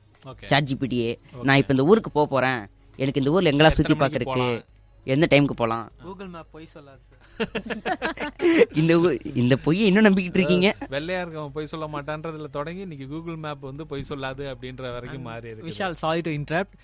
சாட் ஜிபிடியே. நான் இப்போ இந்த ஊருக்கு போக போகிறேன், எனக்கு இந்த ஊரில் எங்கெல்லாம் சுற்றி பார்க்கறதுக்கு எந்த டைமுக்கு போகலாம். கூகுள் மேப் போய் சொல்லாது சார். இந்த பொய்யை இன்னும் நம்பிக்கிட்டு இருக்கீங்க. வெள்ளையா இருக்கவன் பொய் சொல்ல மாட்டான்றதுல தொடங்கி இன்னைக்கு கூகுள் மேப் வந்து பொய் சொல்லாது அப்படின்ற வரைக்கும் மாறி இருக்கு. Vishal, sorry to interrupt.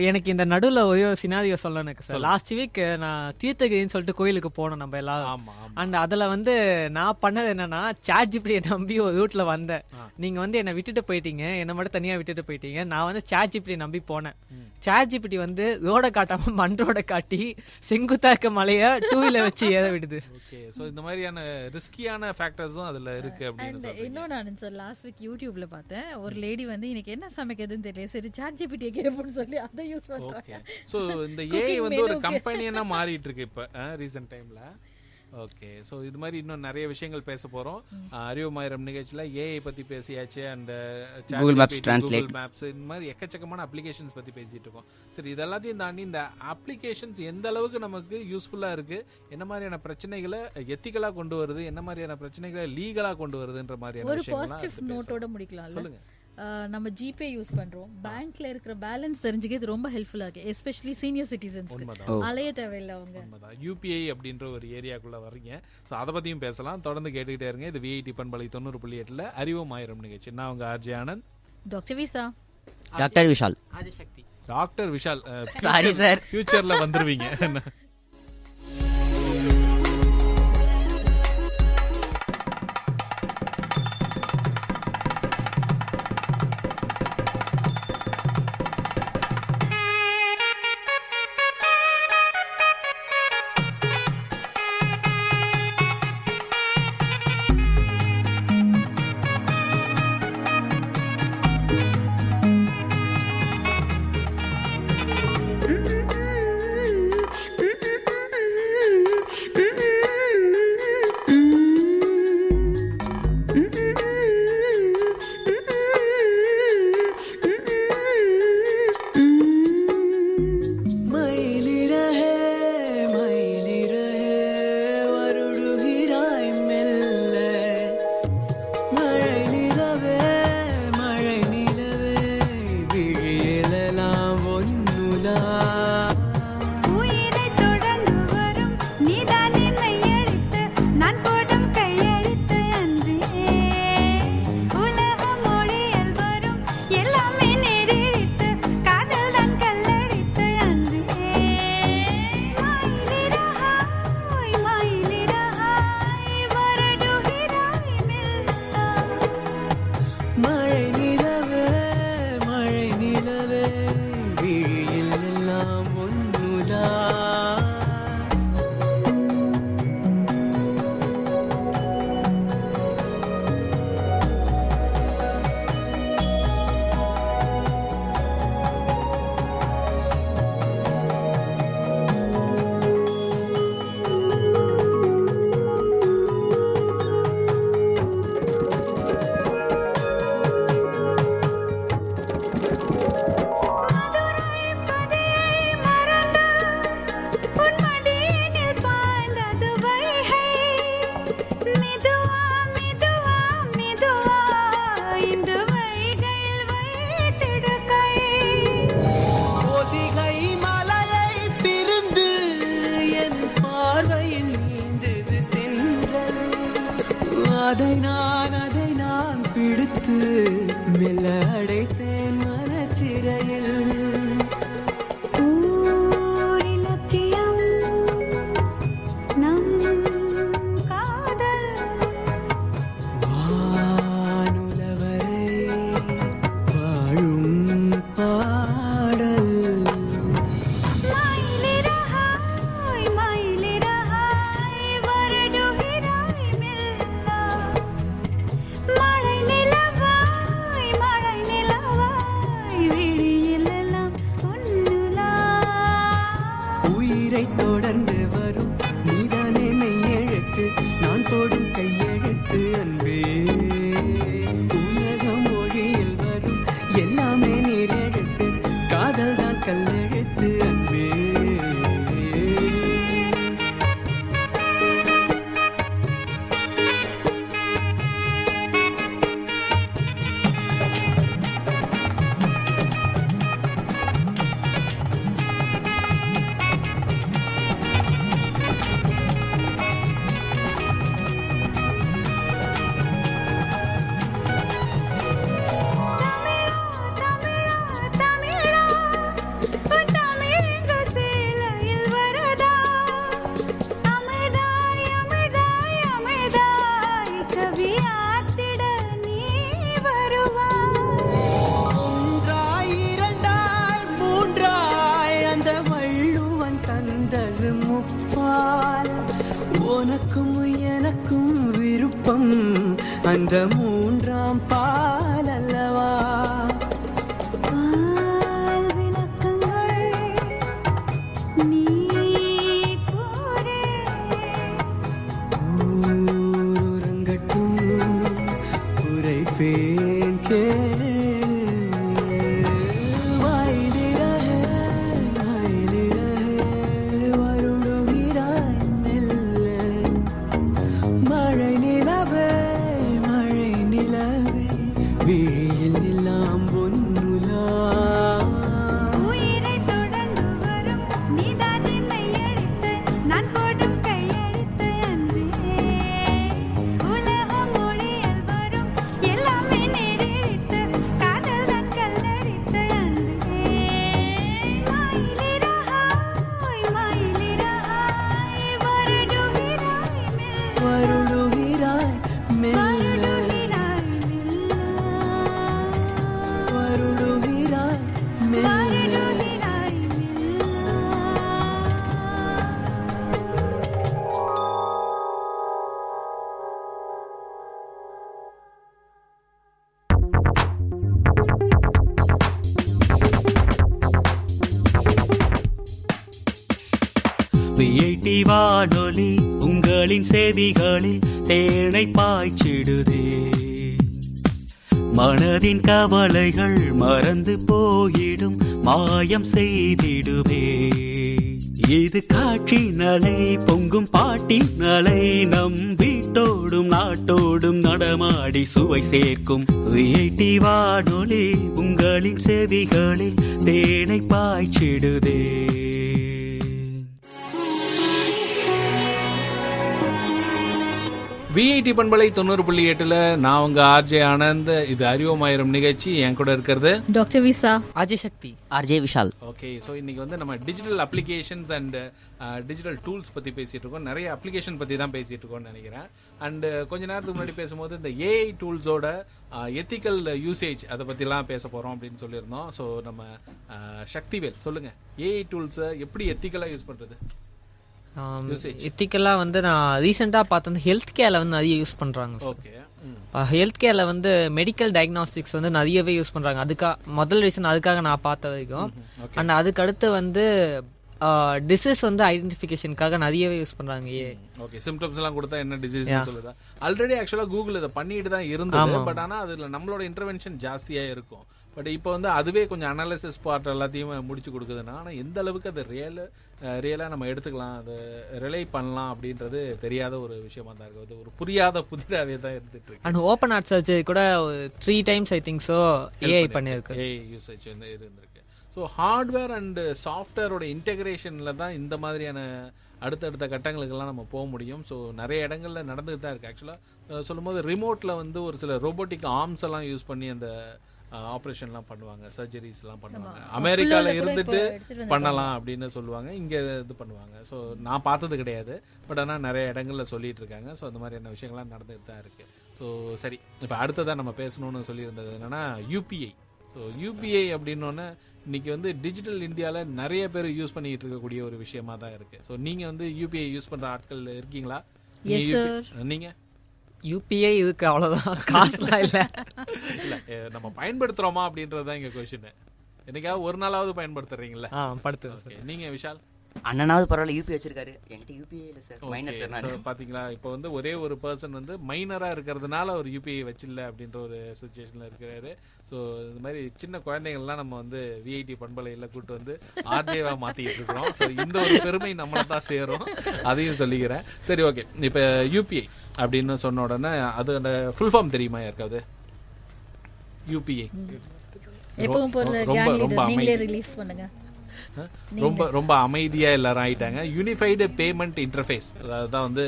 எனக்கு இந்த நடுவில் ஒரு சினாரியோ சொல்லணும் சார். லாஸ்ட் வீக் நான் தீர்த்தகிரின்னு சொல்லிட்டு கோயிலுக்கு போனோம் நம்ம எல்லாரும். அண்ட் அதில் வந்து நான் பண்ணது என்னன்னா, ChatGPT நம்பி ஒரு ரூட்ல வந்தேன். நீங்க வந்து என்னை விட்டுட்டு போயிட்டீங்க, என்னை மட்டும் தனியா விட்டுட்டு போயிட்டீங்க. நான் வந்து ChatGPT நம்பி போனேன். ChatGPT வந்து ரோட காட்டாம மண் ரோட காட்டி செங்குத்தாக்க மலைய 2-வீலர் வச்சு ஏற விடுது. ஓகே, சோ இந்த மாதிரியான ரிஸ்கியான ஃபேக்டர்ஸும் அதுல இருக்கு அப்படின்னு சொல்றீங்க. இன்னொன்னு நான் சார் லாஸ்ட் வீக் யூடியூப்ல பார்த்தேன். ஒரு லேடி வந்து இன்னைக்கு என்ன சமைக்கிறதுன்னு தெரியல, சரி ChatGPT கேட்போம்னு சொல்லி அதை யூஸ் பண்றாங்க. சோ இந்த AI வந்து ஒரு கம்பெனியா மாறிட்டு இருக்கு இப்ப ரீசன்ட் டைம்ல. ஓகே, ஸோ இது மாதிரி இன்னும் நிறைய விஷயங்கள் பேச போறோம். அறிவுமாயிரம் நிகழ்ச்சியில் ஏஐ பத்தி பேசியாச்சு, and Google Maps, translate, Google Maps, இந்த மாதிரி எக்கச்சக்கமான அப்ளிகேஷன்ஸ் பத்தி பேசிட்டு இருக்கோம். சரி, இதெல்லாத்தையும் தாண்டி இந்த அப்ளிகேஷன்ஸ் எந்த அளவுக்கு நமக்கு யூஸ்ஃபுல்லா இருக்கு, என்ன மாதிரியான பிரச்சனைகளை எத்திக்கலா கொண்டு வருது, என்ன மாதிரியான பிரச்சனைகளை லீகலா கொண்டு வருதுன்ற மாதிரியான ஒரு பாசிட்டிவ் நோட்டோட முடிக்கலாம். சொல்லுங்க. நம்ம ஜிபே யூஸ் பண்றோம், பேங்க்ல இருக்கிற பேலன்ஸ் தெரிஞ்சுக்க இது ரொம்ப ஹெல்ப்ஃபுல்லா இருக்கு. எஸ்பெஷலி சீனியர் சிட்டிசன்ஸ்க்கு அலைய தேவையில்லை. அவங்க யூபிஐ அப்படின்ற ஒரு ஏரியாக்குள்ள வர்றீங்க. ஸோ அதை பத்தியும் பேசலாம். தொடர்ந்து கேட்டுக்கிட்டே இருங்க. இது விஐடி பண்பலை 90.8 அறிவோமாயிரம் நிகழ்ச்சி. நான் உங்க ஆர்ஜி ஆனந்த், டாக்டர் விசா, doctor Vishal, Adhisakthi. Doctor Vishal sorry sir, ஃபியூச்சர்ல வந்துருவீங்க. அதை நான் பிடித்து மெல்ல அடைத்தேன் மனச்சிறையில். விருப்பம் அந்த மூன்றாம் பால் அல்லவா. ஊரங்கட்டும் உரைப்பேன் கேளு. விஐடி வானொலி உங்களின் செவிகளில் தேனை பாய்ச்சிடுதே. மனதின் கவலைகள் மறந்து போயிடும் மாயம் செய்திடுவே. இது காற்றின் அலை பொங்கும் பாட்டின் அலை நம் வீட்டோடும் நாட்டோடும் நடமாடி சுவை சேர்க்கும். விஐடி வானொலி உங்களின் செவிகளில் தேனை பாய்ச்சிடுதே. விஐடி பண்பலை 90.8 நான் உங்க ஆர்ஜே ஆனந்த். இது அறிவோமாயிரம் நிகழ்ச்சி. என் கூட இருக்கிறது டாக்டர் விசா, அஜய் சக்தி, ஆர்ஜே விஷால். ஓகே, ஸோ இன்னைக்கு வந்து நம்ம digital applications and digital tools பத்தி பேசிட்டு இருக்கோம். நிறைய அப்ளிகேஷன் பத்தி தான் பேசிட்டு இருக்கோம்னு நினைக்கிறேன். அண்ட் கொஞ்ச நேரத்துக்கு முன்னாடி பேசும்போது இந்த ஏஐ டூல்ஸோட எத்திக்கல் யூசேஜ் அதை பத்திலாம் பேச போறோம் அப்படின்னு சொல்லியிருந்தோம். ஸோ நம்ம சக்திவேல் சொல்லுங்க, ஏஐ டூல்ஸை எப்படி எத்திக்கலா யூஸ் பண்றது? எத்திக்கலாக வந்து நான் ரீசெண்டாக பார்த்தது ஹெல்த் கேரில் வந்து நிறைய யூஸ் பண்ணுறாங்க. ஓகே, ஹெல்த் கேரில் வந்து மெடிக்கல் டயக்னாஸ்டிக்ஸ் வந்து நிறையவே யூஸ் பண்ணுறாங்க. முதல் ரீசன் அதுக்காக நான் பார்த்த வரைக்கும். அண்ட் அதுக்கு அடுத்து வந்து டிசீஸ் வந்து ஐடென்டிஃபிகேஷனுக்காக நிறையவே யூஸ் பண்றாங்க. ஓகே, சிம்டம்ஸ் எல்லாம் கொடுத்தா என்ன டிசீஸ் சொல்லுதா. ஆல்ரெடி ஆக்சுவலா கூகுள் இதை பண்ணிட்டு தான் இருந்தது. பட் ஆனா அதுல நம்மளோட இன்டர்வென்ஷன் ஜாஸ்தியா இருக்கும். பட் இப்போ வந்து அதுவே கொஞ்சம் அனாலிசிஸ் பார்ட் எல்லாத்தையும் முடிச்சு கொடுக்குதுன்னா, ஆனால் எந்த அளவுக்கு அது ரியலாக நம்ம எடுத்துக்கலாம், அதை ரிலை பண்ணலாம் அப்படின்றது தெரியாத ஒரு விஷயமா தான் இருக்குது. அது ஒரு புரியாத புதிராகவே தான் இருந்துட்டு இருக்கு. அண்ட் ஓப்பன் ஆர்ட் சர்ச் கூட 3 times I think so AI பண்ணியிருக்கு. ஏஐ யூசேஜ் வந்து இருந்திருக்கு. ஸோ ஹார்ட்வேர் அண்ட் சாஃப்ட்வேரோட இன்டெகிரேஷனில் தான் இந்த மாதிரியான அடுத்தடுத்த கட்டங்களுக்கெல்லாம் நம்ம போக முடியும். ஸோ நிறைய இடங்கள்ல நடந்துட்டு தான் இருக்குது. ஆக்சுவலாக சொல்லும்போது ரிமோட்டில் வந்து ஒரு சில ரோபோட்டிக் ஆர்ம்ஸ் எல்லாம் யூஸ் பண்ணி அந்த ஆப்ரேஷன்லாம் பண்ணுவாங்க, சர்ஜரிஸ்லாம் பண்ணுவாங்க. அமெரிக்காவில் இருந்துட்டு பண்ணலாம் அப்படின்னு சொல்லுவாங்க, இங்கே இது பண்ணுவாங்க. ஸோ நான் பார்த்தது கிடையாது, பட் ஆனால் நிறைய இடங்களில் சொல்லிட்டு இருக்காங்க. ஸோ அந்த மாதிரியான விஷயங்கள்லாம் நடந்துட்டு தான் இருக்குது. ஸோ சரி, இப்போ அடுத்ததான் நம்ம பேசணும்னு சொல்லியிருந்தது என்னென்னா யூபிஐ. ஸோ யூபிஐ அப்படின்னோடனே இன்னைக்கு வந்து டிஜிட்டல் இந்தியாவில் நிறைய பேர் யூஸ் பண்ணிட்டு இருக்கக்கூடிய ஒரு விஷயமா தான் இருக்குது. ஸோ நீங்கள் வந்து யூபிஐ யூஸ் பண்ணுற ஆட்கள் இருக்கீங்களா? நீங்கள் யூபிஐ இதுக்கு அவ்வளவுதான், காசுலாம் இல்ல. நம்ம பயன்படுத்துறோமா அப்படின்றது தான் இங்க क्वेश्चन. என்னைக்காவது ஒரு நாளாவது பயன்படுத்துறீங்களா? படுத்து. நீங்க விஷால்? அண்ணனாவது பரவாயில்ல யூபி வச்சிருக்காரு, என்கிட்ட யூபிஐ இல்ல சார், மைனர் சார் நான். பாத்தீங்களா, இப்போ வந்து ஒரே ஒரு பர்சன் வந்து மைனரா இருக்கிறதுனால ஒரு யூபிஐ வச்சில்ல அப்படின்ற ஒரு சிச்சுவேஷன்ல இருக்கிறாரு. ஸோ இந்த மாதிரி சின்ன குழந்தைங்கள்லாம் நம்ம வந்து விஐடி பண்பலையில கூட்டு வந்து ஆர்ஜேவா மாத்திட்டு இருக்கிறோம். ஸோ இந்த ஒரு பெருமை நம்மளை தான் சேரும், அதையும் சொல்லிக்கிறேன். சரி, ஓகே. இப்போ யூபிஐ அப்படின்னு சொன்ன உடனே அதோட ஃபுல் ஃபார்ம் தெரியுமா யாருக்காவது? யூபிஐ ரொம்ப அமைதியா எல்லாரும் ஆயிட்டாங்க. யூனிஃபைடு பேமெண்ட் இன்டர்ஃபேஸ், அதான் வந்து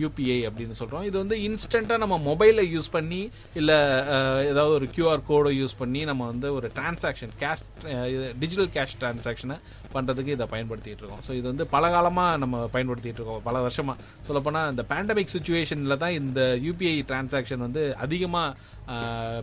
யூபிஐ அப்படின்னு சொல்றோம். இது வந்து இன்ஸ்டன்டா நம்ம மொபைலை யூஸ் பண்ணி இல்ல ஏதாவது ஒரு கியூஆர் கோடை யூஸ் பண்ணி நம்ம வந்து ஒரு டிரான்சாக்ஷன், கேஷ், டிஜிட்டல் கேஷ் டிரான்சாக்ஷனை பண்றதுக்கு இதை பயன்படுத்திட்டு இருக்கோம். ஸோ இது வந்து பல காலமா நம்ம பயன்படுத்திட்டு இருக்கோம், பல வருஷமா. சொல்லப்போனா இந்த பேண்டமிக் சுச்சுவேஷன்ல தான் இந்த யூபிஐ டிரான்சாக்ஷன் வந்து அதிகமா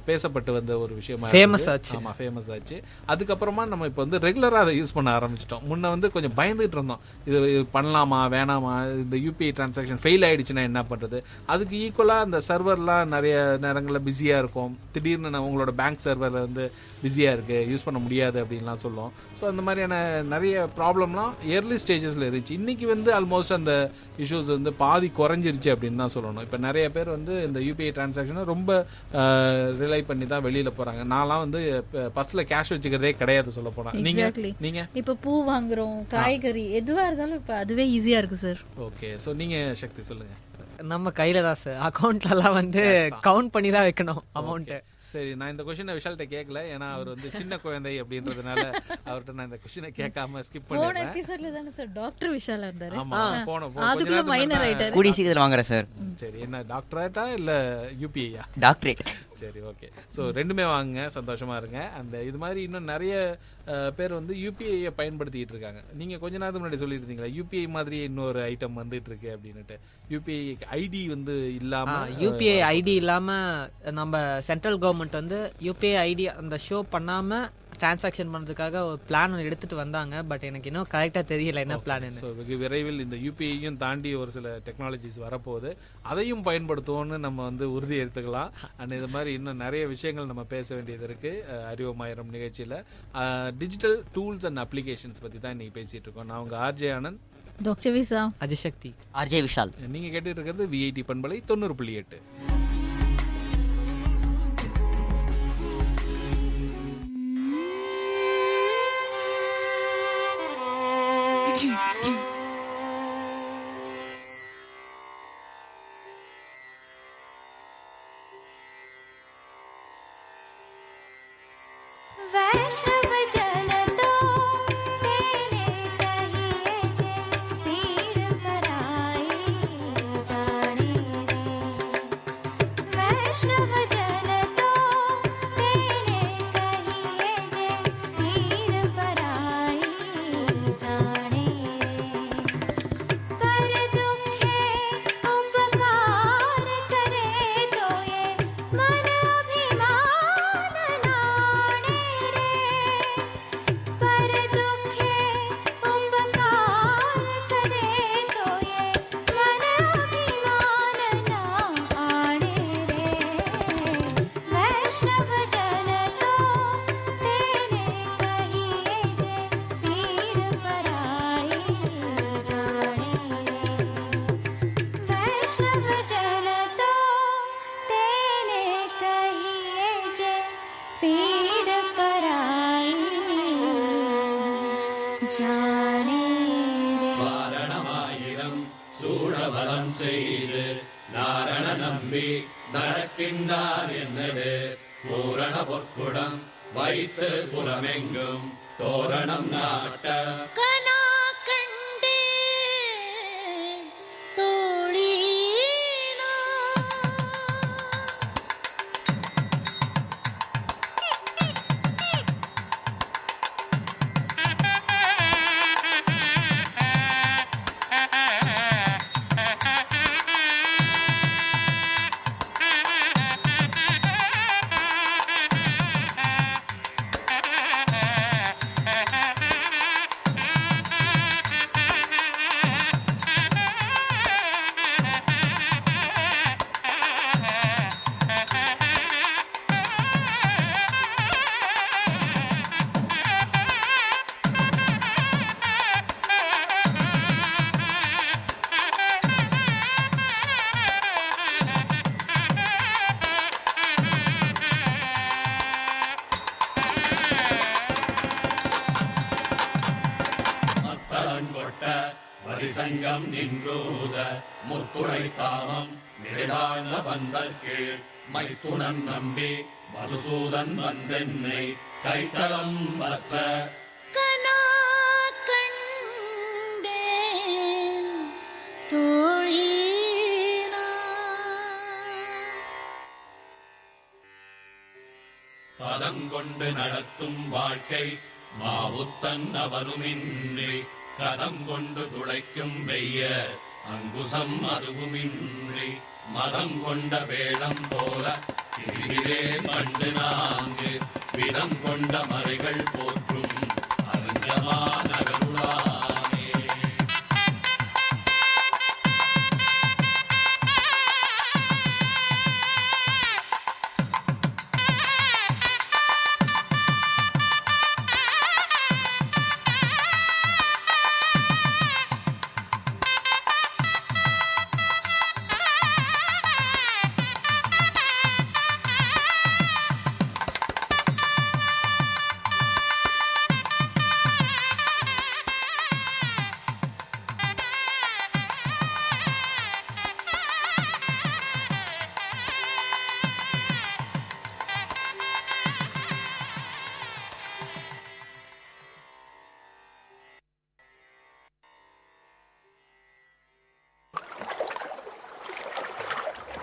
பேசப்பட்டு வந்த ஒரு விஷயமா ஃபேமஸ் ஆச்சு. ஆமா, ஃபேமஸ் ஆச்சு. அதுக்கப்புறமா நம்ம இப்போ வந்து ரெகுலரா அதை யூஸ் பண்ண ஆரம்பிச்சிட்டோம். முன்ன வந்து கொஞ்சம் பயந்துட்டு இருந்தோம், இது பண்ணலாமா வேணாமா, இந்த யூபிஐ டிரான்சாக்ஷன் ஃபெயில் ஆயிடுச்சுன்னா என்ன பண்றது. அதுக்கு ஈக்குவலா அந்த சர்வர்லாம் நிறைய நேரங்களில் பிஸியா இருக்கும். திடீர்னு உங்களோட பேங்க் சர்வர் வந்து பிஸியா இருக்கு, யூஸ் பண்ண முடியாது அப்படின்லாம் சொல்லுவோம். ஸோ அந்த மாதிரியான நிறைய ப்ராப்ளம்லாம் ஏர்லி ஸ்டேஜஸ்ல இருந்துச்சு. இன்னைக்கு வந்து ஆல்மோஸ்ட் அந்த இஷ்யூஸ் வந்து பாதி குறைஞ்சிருச்சு அப்படின்னு தான் சொல்லணும். இப்போ நிறைய பேர் வந்து இந்த யூபிஐ டிரான்சாக்ஷனை ரொம்ப ரிலை பண்ணி தான் வெளியில போறாங்க. நான்லாம் வந்து பர்ஸ்ல கேஷ் வச்சுக்கிறதே கிடையாது சொல்ல போனா. நீங்க இப்ப பூ வாங்குறோம், காய்கறி எதுவா இருந்தாலும் இப்ப அதுவே ஈஸியா இருக்கு சார். ஓகே, சோ நீங்க சக்தி சொல்லுங்க. நம்ம கையில தான் சார், அக்கௌண்ட்லலாம் வந்து கவுண்ட் பண்ணி தான் வைக்கணும் அமௌண்ட். சரி, நான் இந்த கொஸ்டினை விஷால்கிட்ட கேட்கல, ஏன்னா அவர் வந்து சின்ன குழந்தை அப்படின்றதுனால அவர்கிட்ட நான் இந்த கொஸ்டினை கேட்காம ஸ்கிப் பண்ணிட்டேன். போன எபிசோட்ல தானே சார் டாக்டர் விஷால் இருந்தாரு. ஆமா, அதுக்குள்ள மைனர் ஆயிட்டாரு. கூடி சீக்கிரம் வாங்குறேன் சார். சரி, என்ன டாக்டரேட்டா இல்ல யூபிஐயா? டாக்டரேட். சரி, ஓகே. ஸோ ரெண்டுமே வாங்குங்க, சந்தோஷமா இருங்க. அந்த இது மாதிரி இன்னும் நிறைய பேர் வந்து யூபிஐயை பயன்படுத்திட்டு இருக்காங்க. நீங்க கொஞ்ச நேரத்துக்கு முன்னாடி சொல்லியிருந்தீங்களா யூபிஐ மாதிரி இன்னொரு ஐட்டம் வந்துட்டு இருக்கு அப்படின்னுட்டு. யூபிஐ ஐடி வந்து இல்லாம, யூபிஐ ஐடி இல்லாம நம்ம சென்ட்ரல் கவர்மெண்ட் வந்து யூபிஐ ஐடி அந்த ஷோ பண்ணாம டிரான்சாக்ஷன் பண்றதுக்காக ஒரு பிளான் எடுத்துட்டு வந்தாங்க. பட் எனக்கு இன்னும் கரெக்டா தெரியல என்ன பிளான். ஸோ வெகு விரைவில் இந்த யூபிஐயும் தாண்டி ஒரு சில டெக்னாலஜிஸ் வரப்போகுது, அதையும் பயன்படுத்துவோம்னு நம்ம வந்து உறுதி எடுத்துக்கலாம். அண்ட் இது மாதிரி இன்னும் நிறைய விஷயங்கள் நம்ம பேச வேண்டியது இருக்கு அறிவோமாயிரம் நிகழ்ச்சியில. டிஜிட்டல் டூல்ஸ் அண்ட் அப்ளிகேஷன்ஸ் பத்தி தான் இன்னைக்கு பேசிட்டு இருக்கோம். நான் உங்க RJ Anand, doctor Visa, Ajaysakthi, RJ Vishal. நீங்க கேட்டுட்டு இருக்கிறது விஐடி பண்பலை 90.8. वैष्णव जन तो तेरे कहिए जे पीर पराई जाने रे। वैष्णव जन तो तेरे कहिए जे पीर पराई जाने रे। पर दुखे उपकार करे तो ये मन अभिमान नाणे रे। पर दुखे उपकार करे तो ये मन अभिमान ना आणे रे। वैष्णव जन तो तेरे कहिए जे पीर पराई जाने रे। वैष्णव जन तो तेरे कहिए जे पीर पराई जाने रे। வாரணமாயிரம் சூழவலம் செய்து நாரண நம்பி நடக்கின்றார் என்னது பூரண பொற்குடம் வைத்து புறமெங்கும் தோரணம் நாட்ட கனா கண்டே தோழினா மத்தளங்கொட்ட வரிசங்கம் நின்றோத முத்துடை தாமம் நிறைதாழ்ந்த பந்தற்கு மைத்துணன் நம்பி மதுசூதன் வந்தென்னை கைத்தலம் பற்ற கனா கண்டே தோழினா பதங்கொண்டு நடத்தும் வாழ்க்கை மாவுத்தன் அவனுமின்றி கதம் கொண்டு துளைக்கும் வெய்ய அங்குசம் அதுவுமின்றி மதம் கொண்ட வேளம் போல திரிகிறேன் பண்டு நான்கு விதம் கொண்ட மறைகள் போற்றும் அரங்கமா நகருளானே.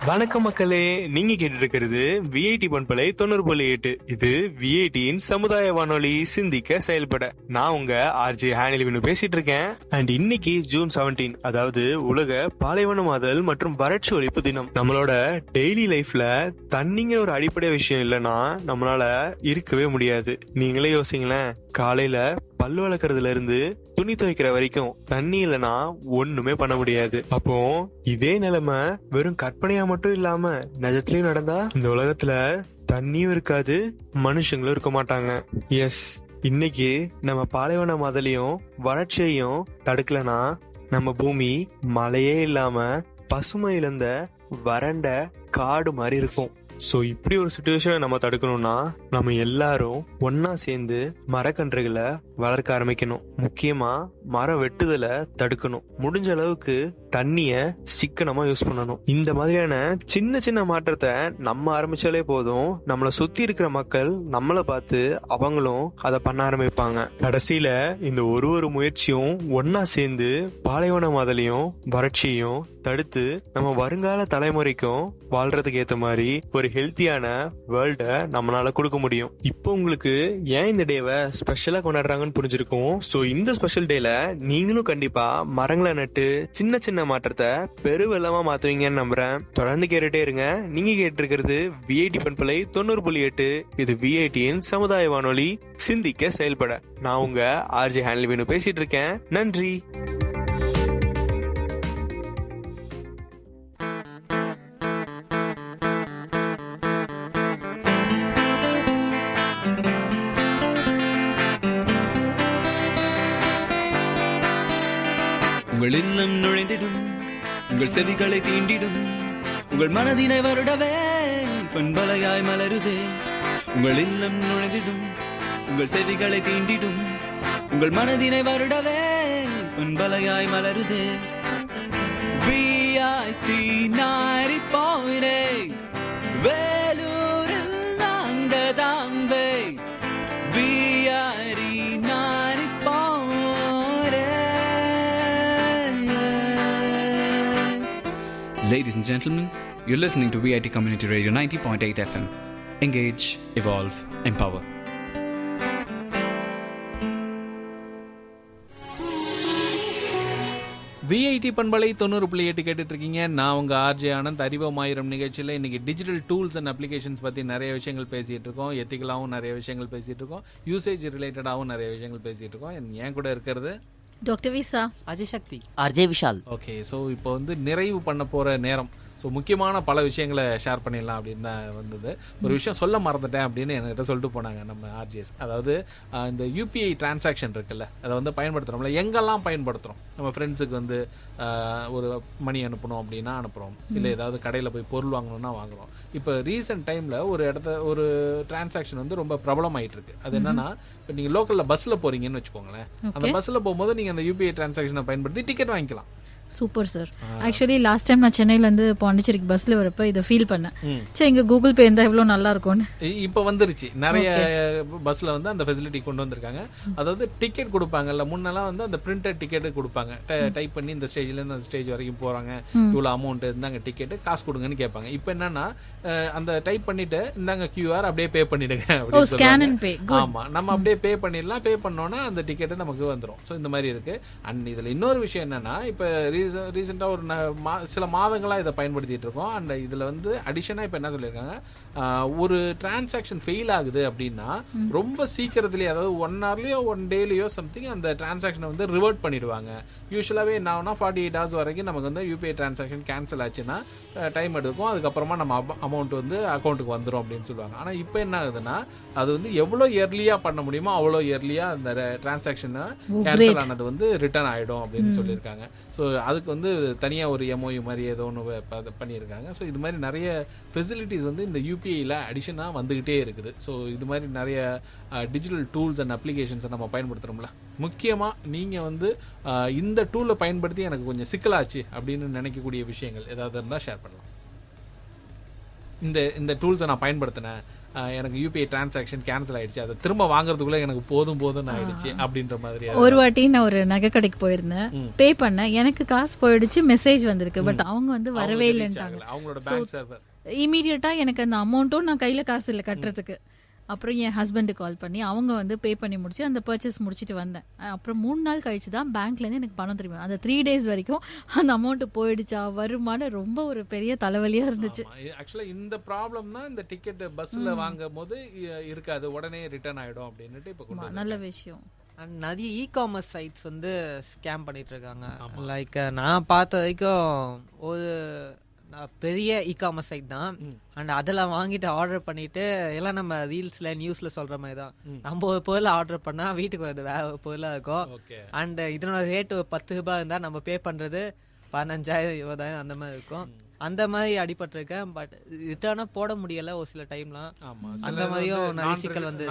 வணக்கம் மக்களே, நீங்க கேட்டு இருக்கிறது விஐடி பண்பலை 90.8. இது விஐடியின் சமுதாய வானொலி சிந்திக்க செயல்பட. நான் உங்க ஆர்ஜே ஹேனிலிவினு பேசிட்டு இருக்கேன். அண்ட் இன்னைக்கு ஜூன் 17, அதாவது உலக பாலைவனமாதல் மற்றும் வறட்சி ஒழிப்பு தினம். நம்மளோட டெய்லி லைஃப்ல தண்ணிங்க ஒரு அடிப்படை விஷயம் இல்லைன்னா நம்மளால இருக்கவே முடியாது. நீங்களே யோசிங்களேன், காலையில பல்லு வளர்க்கறதுல இருந்து துணி துவைக்கிற வரைக்கும் தண்ணி இல்லைன்னா ஒண்ணுமே பண்ண முடியாது. அப்போ இதே நிலைமை வெறும் கற்பனையா மட்டும் இல்லாம நிஜத்திலயும் நடந்தா இந்த உலகத்துல தண்ணியும் இருக்காது, மனுஷங்களும் இருக்க மாட்டாங்க. எஸ், இன்னைக்கு நம்ம பாலைவன மதலையும் வறட்சியையும் தடுக்கலனா நம்ம பூமி மழையே இல்லாம பசுமை இழந்த வறண்ட காடு மாதிரி இருக்கும். சோ இப்படி ஒரு சிச்சுவேஷனை நம்ம தடுக்கணும்னா நம்ம எல்லாரும் ஒன்னா சேர்ந்து மரக்கன்றுகளை வளர்க்க ஆரம்பிக்கணும். முக்கியமா மரம் வெட்டுதலை தடுக்கணும். முடிஞ்ச அளவுக்கு தண்ணிய சிக்கனமா யூஸ் பண்ணணும். இந்த மாதிரியான சின்ன சின்ன மாற்றத்தை நம்ம ஆரம்பிச்சாலே போதும், நம்மள சுத்தி இருக்கிற மக்கள் நம்மளை பார்த்து அவங்களும் அதை பண்ண ஆரம்பிப்பாங்க. கடைசியில இந்த ஒரு முயற்சியும் ஒன்னா சேர்ந்து பாலைவன மாதலையும் வறட்சியையும் தடுத்து நம்ம வருங்கால தலைமுறைக்கும் வாழ்றதுக்கு ஏத்த மாதிரி ஒரு ஹெல்த்தியான வேர்ல்ட நம்மளால கொடுக்க முடியும். இப்போ உங்களுக்கு ஏன் இந்த டேவை ஸ்பெஷலா கொண்டாடுறாங்கன்னு புரிஞ்சிருக்கும். சோ இந்த ஸ்பெஷல் டேல நீங்களும் கண்டிப்பா மரங்களை நட்டு சின்ன சின்ன மாற்றத்தை பெருவெள்ளமா மாத்துவீங்கன்னு நம்புறேன். தொடர்ந்து கேட்டுட்டே இருங்க. நீங்க கேட்டு இருக்கிறது விஐடி பண்பலை 90.8. இது விஐடியின் சமுதாய வானொலி சிந்திக்க செயல்பட. நான் உங்க ஆர்ஜே ஹேனிலிவினு பேசிட்டு இருக்கேன். நன்றி. உங்கள் இல்லம் நுழைந்திடும், உங்கள் செவிகளை தீண்டிடும், உங்கள் மனதினை வருடவே பண்பலையாய் மலருதே. உங்கள் இல்லம் நுழைந்திடும், உங்கள் செவிகளை தீண்டிடும், உங்கள் மனதினை வருடவே பண்பலையாய் மலருதே. விஐடி 90.8 வேலூரில் நாங்கதாம்பே. VIT 90.8. Ladies and gentlemen, you're listening to VIT Community Radio 90.8 FM. Engage, evolve, empower. VIT பண்பலை 90.8 கேட்டுட்டு இருக்கீங்க. நான் உங்க ஆர்ஜே ஆனந்த். அறிவமாயிரம் நிகழ்ச்சியில் இன்னைக்கு டிஜிட்டல் டூல்ஸ் அண்ட் அப்ளிகேஷன்ஸ் பத்தி நிறைய விஷயங்கள் பேசிட்டு இருக்கோம். எத்திக்கலாவும் நிறைய விஷயங்கள் பேசிட்டு இருக்கோம். யூசேஜ் ரிலேட்டடாகவும் நிறைய விஷயங்கள் பேசிட்டு இருக்கோம். என் கூட இருக்கிறது டாக்டர் விசா, அஜய் சக்தி, ஆர்ஜே விஷால். ஓகே, ஸோ இப்போ வந்து நிறைவு பண்ண போற நேரம். ஸோ முக்கியமான பல விஷயங்களை ஷேர் பண்ணிடலாம் அப்படின்னு தான் வந்தது. ஒரு விஷயம் சொல்ல மறந்துட்டேன் அப்படின்னு என்கிட்ட சொல்லிட்டு போனாங்க நம்ம ஆர்ஜிஎஸ். அதாவது இந்த யூபிஐ டிரான்சாக்ஷன் இருக்குல்ல, அதை வந்து பயன்படுத்துகிறோம்ல, எங்கெல்லாம் பயன்படுத்துகிறோம். நம்ம ஃப்ரெண்ட்ஸுக்கு வந்து ஒரு மணி அனுப்பணும் அப்படின்னா அனுப்புகிறோம், இல்லை ஏதாவது கடையில் போய் பொருள் வாங்கணும்னா வாங்குகிறோம். இப்போ ரீசெண்ட் டைமில் ஒரு டிரான்சாக்ஷன் வந்து ரொம்ப பிரபலமாயிட்டு இருக்கு. அது என்னன்னா, இப்போ நீங்கள் லோக்கலில் பஸ்ஸில் போகிறீங்கன்னு வச்சுக்கோங்களேன். அந்த பஸ்ஸில் போகும்போது நீங்கள் அந்த யூபிஐ டிரான்சாக்ஷனை பயன்படுத்தி டிக்கெட் வாங்கிக்கலாம். Super sir. Actually last time நான் சென்னையிலேருந்து பாண்டிச்சேரிக்கு பஸ்ல வரப்ப இதை ஃபீல் பண்ணேன். சரி, இங்க கூகுள் பே இருந்தா எவ்வளவு நல்லா இருக்கும்னு. இப்போ வந்துருச்சு, நிறைய பஸ்ல வந்து அந்த ஃபெசிலிட்டி கொண்டு வந்திருக்காங்க. அதாவது டிக்கெட் கொடுப்பாங்கல்ல, முன்னெல்லாம் வந்து அந்த பிரிண்டட் டிக்கெட் கொடுப்பாங்க. டைப் பண்ணி இந்த ஸ்டேஜ்ல இருந்து அந்த ஸ்டேஜ் வரைக்கும் போறாங்க, இவ்வளவு அமௌண்ட் இருந்தாங்க, டிக்கெட் காசு கொடுங்கன்னு கேட்பாங்க. இப்போ என்னன்னா, அந்த டைப் பண்ணிட்டு இந்தாங்க கியூஆர், அப்படியே பே பண்ணிடுங்க அப்படின்னு சொல்லுவாங்க. ஆமா, நம்ம அப்படியே பே பண்ணிடலாம். பே பண்ணோம்னா அந்த டிக்கெட் நமக்கு வந்துடும். ஸோ இந்த மாதிரி இருக்கு. அண்ட் இதுல இன்னொரு விஷயம் என்னன்னா, இப்போ ரீசெண்டாக ஒரு சில மாதங்களாக இதை பயன்படுத்திட்டு இருக்கோம். அண்ட் இதில் வந்து அடிஷனாக இப்போ என்ன சொல்லியிருக்காங்க, ஒரு டிரான்சாக்ஷன் ஃபெயில் ஆகுது அப்படின்னா ரொம்ப சீக்கிரத்துலேயே, அதாவது 1 hourலயோ 1 dayலயோ சம்திங் அந்த டிரான்சாக்ஷனை வந்து ரிவர்ட் பண்ணிடுவாங்க. யூஸ்வலாகவே என்ன ஆகுனா 48 hours வரைக்கும் நமக்கு வந்து யூபிஐ டிரான்சாக்ஷன் கேன்சல் ஆச்சுன்னா டைம் எடுக்கும், அதுக்கப்புறமா நம்ம அமௌண்ட் வந்து அக்கௌண்ட்டுக்கு வந்துடும் அப்படின்னு சொல்லுவாங்க. ஆனால் இப்போ என்ன ஆகுதுன்னா அது வந்து எவ்வளோ இயர்லியாக பண்ண முடியுமோ அவ்வளோ இயர்லியாக அந்த டிரான்சாக்ஷனை கேன்சல் ஆனது வந்து ரிட்டர்ன் ஆகிடும் அப்படின்னு சொல்லியிருக்காங்க. ஸோ அதுக்கு வந்து தனியாக ஒரு எம்ஓயு மாதிரி ஏதோ ஒன்று பண்ணியிருக்காங்க. ஸோ இது மாதிரி நிறைய ஃபெசிலிட்டிஸ் வந்து இந்த யூபிஐயில் அடிஷனாக வந்துக்கிட்டே இருக்குது. ஸோ இது மாதிரி நிறைய டிஜிட்டல் டூல்ஸ் அண்ட் அப்ளிகேஷன்ஸை நம்ம பயன்படுத்துகிறோம்ல. முக்கியமாக நீங்கள் வந்து இந்த டூலை பயன்படுத்தி எனக்கு கொஞ்சம் சிக்கலாச்சு அப்படின்னு நினைக்கக்கூடிய விஷயங்கள் ஏதாவது இருந்தால் ஷேர் பண்ணலாம். இந்த டூல்ஸை நான் பயன்படுத்தினேன், எனக்கு யூபிஐ டிரான்சாக்ஷன் கேன்சல் ஆயிடுச்சு, அதை திரும்ப வாங்குறதுக்குள்ள எனக்கு போதும் ஆயிடுச்சு அப்படின்ற மாதிரி. ஒரு வாட்டி நான் ஒரு நகை கடைக்கு போயிருந்தேன், பே பண்ணேன், எனக்கு காசு போயிடுச்சு, மெசேஜ் வந்திருக்கு, பட் அவங்க வந்து வரவே இல்லைன்ட்டாங்க. அவங்களோட பேங்க் சர்வர் இமீடியட்டா எனக்கு அந்த அமௌண்ட்டும் நான் கையில காசு இல்லை கட்டுறதுக்கு. அப்புறம் என் ஹஸ்பண்டு கால் பண்ணி அவங்க வந்து பே பண்ணி முடிச்சு அந்த பர்ச்சேஸ் முடிச்சுட்டு வந்தேன். அப்புறம் 3 நாள் கழிச்சு தான் பேங்க்லேருந்து எனக்கு பணம் தெரியும். அந்த 3 days வரைக்கும் அந்த அமௌண்ட் போயிடுச்சா வருமானம் ரொம்ப ஒரு பெரிய தலைவலியாக இருந்துச்சு. ஆக்சுவலாக இந்த ப்ராப்ளம் தான் இந்த டிக்கெட் பஸ்ஸில் வாங்கும் போது இருக்காது, உடனே ரிட்டர்ன் ஆகிடும் அப்படின்ட்டு இப்போ நல்ல விஷயம். நிறைய இ-காமர்ஸ் சைட்ஸ் வந்து ஸ்கேம் பண்ணிட்டு இருக்காங்க. லைக் நான் பார்த்த வரைக்கும் ஒரு பெரிய இ-காமர்ஸ் சைட் தான். அண்ட் அதெல்லாம் வாங்கிட்டு ஆர்டர் பண்ணிட்டு எல்லாம் நம்ம ரீல்ஸ்ல நியூஸ்ல சொல்ற மாதிரி தான். நம்ம ஒரு பொருள் ஆர்டர் பண்ணா வீட்டுக்கு வந்து வேற ஒரு பொருளா இருக்கும். அண்ட் இதனோட ரேட் 10 ரூபாய் இருந்தா நம்ம பே பண்றது 15,000 20,000 அந்த மாதிரி இருக்கும். அந்த மாதிரி அடிபட்டிருக்கேன். பட் ரிட்டர்னா போட முடியல ஒரு சில டைம்லாம். அந்த மாதிரியும் நிறைய சிக்கல் வந்து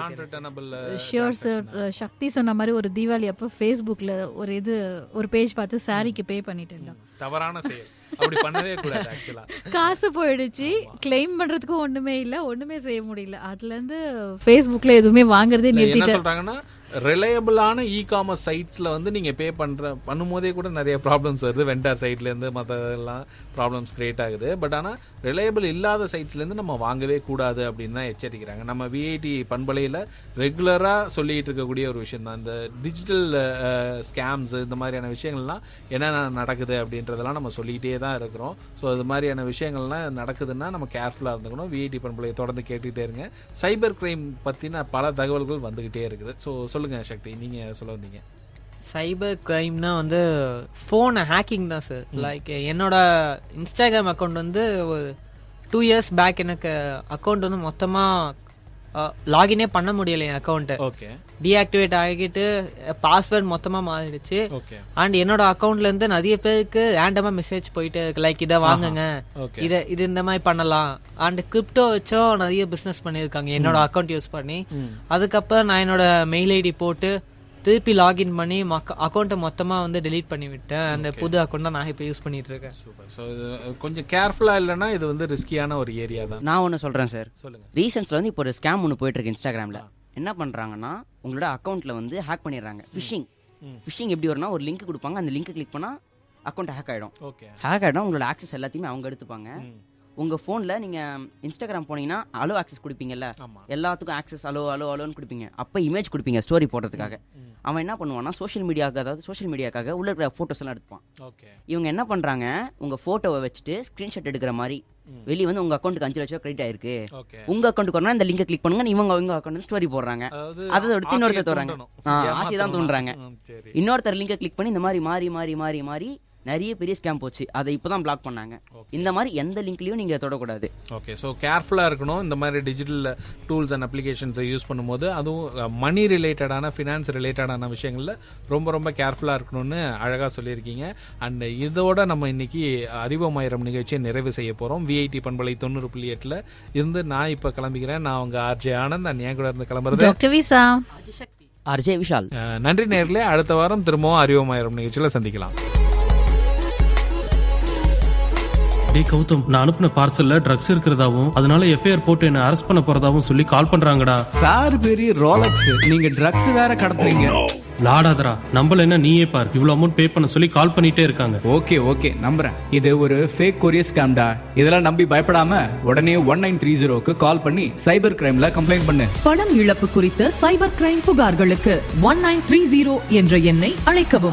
ஷியோர் சார். சக்தி சொன்ன மாதிரி ஒரு தீபாவளி அப்போ ஃபேஸ்புக்ல ஒரு பேஜ் பார்த்து சாரிக்கு பே பண்ணிட்டேன். தவறான செயல், அப்படி பண்ணவே கூடாது. ஆக்சுவலா காசு போயிடுச்சு, கிளைம் பண்றதுக்கு ஒண்ணுமே செய்ய முடியல. அதுல இருந்து ஃபேஸ்புக்ல எதுவுமே வாங்குறதே நிறுத்திட்டேன். என்ன சொல்றாங்கன்னா ரிலையபிளான இ-காமர்ஸ் சைட்ஸ்ல வந்து நீங்க பே பண்ணும்போதே கூட நிறைய ப்ராப்ளம்ஸ் வருது. வெண்டர் சைட்ல இருந்து மற்றெல்லாம் ப்ராப்ளம்ஸ் கிரியேட் ஆகுது. பட் ஆனால் ரிலையபிள் இல்லாத சைட்ஸ்ல இருந்து நம்ம வாங்கவே கூடாது அப்படின்னு தான் எச்சரிக்கிறாங்க. நம்ம விஐடி பண்பலையில் ரெகுலரா சொல்லிட்டு இருக்கக்கூடிய ஒரு விஷயம் தான் இந்த டிஜிட்டல் ஸ்கேம்ஸ், இந்த மாதிரியான விஷயங்கள்லாம் என்னென்ன நடக்குது அப்படின்றதெல்லாம் நம்ம சொல்லிக்கிட்டே தான் இருக்கிறோம். ஸோ அது மாதிரியான விஷயங்கள்லாம் நடக்குதுன்னா நம்ம கேர்ஃபுல்லாக இருந்துக்கணும். விஐடி பண்பலையை தொடர்ந்து கேட்டுக்கிட்டே இருங்க. சைபர் கிரைம் பற்றின பல தகவல்கள் வந்துகிட்டே இருக்குது. ஸோ சொல்லுங்க சக்தி, நீங்க சொல்ல வந்தீங்க. சைபர் கிரைம்னா வந்து ஃபோன் ஹேக்கிங் தான் சார். லைக் என்னோட இன்ஸ்டாகிராம் அக்கௌண்ட் வந்து ஒரு 2 years பேக் எனக்கு அக்கௌண்ட் வந்து மொத்தமாக லாகினே பண்ண முடியல. என் அக்கௌண்ட்டு டீஆக்டிவேட் ஆகிட்டு பாஸ்வேர்ட் மொத்தமாக மாறிடுச்சு. அண்ட் என்னோட அக்கௌண்ட்ல இருந்து நிறைய பேருக்கு ரேண்டமா மெசேஜ் போயிட்டு இருக்கு, லைக் இதை வாங்குங்க, இது இந்த மாதிரி பண்ணலாம். அண்ட் கிரிப்டோ வச்சும் நிறைய பிசினஸ் பண்ணியிருக்காங்க என்னோட அக்கௌண்ட் யூஸ் பண்ணி. அதுக்கப்புறம் நான் என்னோட மெயில் ஐடி போட்டு திருப்பி லாகின் பண்ணி அக்கௌண்ட்டை மொத்தமா வந்து டெலீட் பண்ணி விட்டேன். அந்த புது அக்கௌண்ட் தான் நான் இப்போ யூஸ் பண்ணிட்டு இருக்கேன். சூப்பர். ஸோ இது கொஞ்சம் கேர்ஃபுல்லா இல்லைன்னா இது வந்து ரிஸ்கியான ஒரு ஏரியா தான். நான் ஒன்று சொல்றேன் சார். சொல்லுங்க. ரீசன்ஸ்ல வந்து இப்போ ஒரு ஸ்கேம் ஒன்று போயிட்டு இருக்கு இன்ஸ்டாகிராம்ல. என்ன பண்றாங்கன்னா உங்களோட அக்கௌண்ட்ல வந்து ஹேக் பண்ணிடுறாங்க. ஃபிஷிங் எப்படி வரும்னா ஒரு லிங்க் கொடுப்பாங்க, அந்த லிங்க் கிளிக் பண்ணா அக்கௌண்ட் ஹேக் ஆயிடும். ஹேக் ஆயிடும், உங்களோட ஆக்சஸ் எல்லாத்தையுமே அவங்க எடுத்துப்பாங்க. உங்க போன்ல நீங்க இன்ஸ்டாகிராம் போனீங்கன்னா அலோ ஆக்சஸ் கொடுப்பீங்கல்ல, எல்லாத்துக்கும் ஆக்சஸ் அலோன்னு கொடுப்பீங்க. அப்ப இமேஜ் கொடுப்பீங்க ஸ்டோரி போடுறதுக்காக. அவன் என்ன பண்ணுவான்னா சோஷியல் மீடியாக்காக உள்ள இருக்கிற போட்டோஸ் எல்லாம் எடுப்பான். இவங்க என்ன பண்றாங்க, உங்க போட்டோவை வச்சுட்டு ஸ்கிரீன்ஷாட் எடுக்கிற மாதிரி வெளியே வந்து உங்க அக்கௌண்ட்டுக்கு 5 லட்சம் கிரெடிட் ஆயிருக்கு, உங்க அக்கௌண்ட்டுக்கு வரணும், இந்த லிங்கை கிளிக் பண்ணுங்க, இவங்க அக்கௌண்ட் ஸ்டோரி போடுறாங்க. அதை எடுத்து இன்னொருத்தர் தோறாங்க, ஆசைதான் தோன்றாங்க. இன்னொருத்தர் லிங்கை கிளிக் பண்ணி இந்த மாதிரி மாறி நிறைய பெரிய ஸ்கேம் போச்சு. அதை இப்பதான் பிளாக் பண்ணாங்க. இந்த மாதிரி எந்த லிங்க்லயும் நீங்க தொடக்கூடாது. ஓகே. ஸோ கேர்ஃபுல்லா இருக்கணும். இந்த மாதிரி டிஜிட்டல் டூல்ஸ் அண்ட் அப்ளிகேஷன்ஸை யூஸ் பண்ணும்போது, அதுவும் மணி ரிலேட்டடான ஃபினான்ஸ் ரிலேட்டடான விஷயங்கள்ல ரொம்ப கேர்ஃபுல்லா இருக்கணும்னு அழகா சொல்லியிருக்கீங்க. அண்ட் இதோட நம்ம இன்னைக்கு அறிவோமாயிரம் நிகழ்ச்சியை நிறைவு செய்ய போறோம். விஐடி பண்பலை 90.8 இருந்து நான் இப்ப கிளம்பிக்கிறேன். நான் உங்க ஆர்ஜே ஆனந்த். நான் என் கூட இருந்து கிளம்புறது ஆர்ஜே விஷால். நன்றி நேயர்களே. அடுத்த வாரம் திரும்பவும் அறிவோமாயிரம் நிகழ்ச்சியில சந்திக்கலாம். டேய் கௌதம், நான் அனுப்பின பார்சல்ல ட்ரக்ஸ் இருக்கிறதாவும் அதனால எஃப்ஐஆர் போட்டு என்ன அரெஸ்ட் பண்ண போறதாவும் சொல்லி கால் பண்றாங்கடா. சார் பெரிய ரோலக்ஸ், நீங்க ட்ரக்ஸ் வேற கடத்துறீங்க. லாடாதரா, நம்பல என்ன நீயே பார். இவ்வளவு அமௌண்ட் பே பண்ண சொல்லி கால் பண்ணிட்டே இருக்காங்க. ஓகே நம்புறேன். இது ஒரு ஃபேக் கொரியர் ஸ்கேம்டா. இதெல்லாம் நம்பி பயப்படாம உடனே 1930க்கு கால் பண்ணி சைபர் கிரைம்ல கம்ப்ளைண்ட் பண்ணு. பணம் இழப்பு குறித்த சைபர் கிரைம் புகார்களுக்கு 1930 என்ற எண்ணை அழைக்கவும்.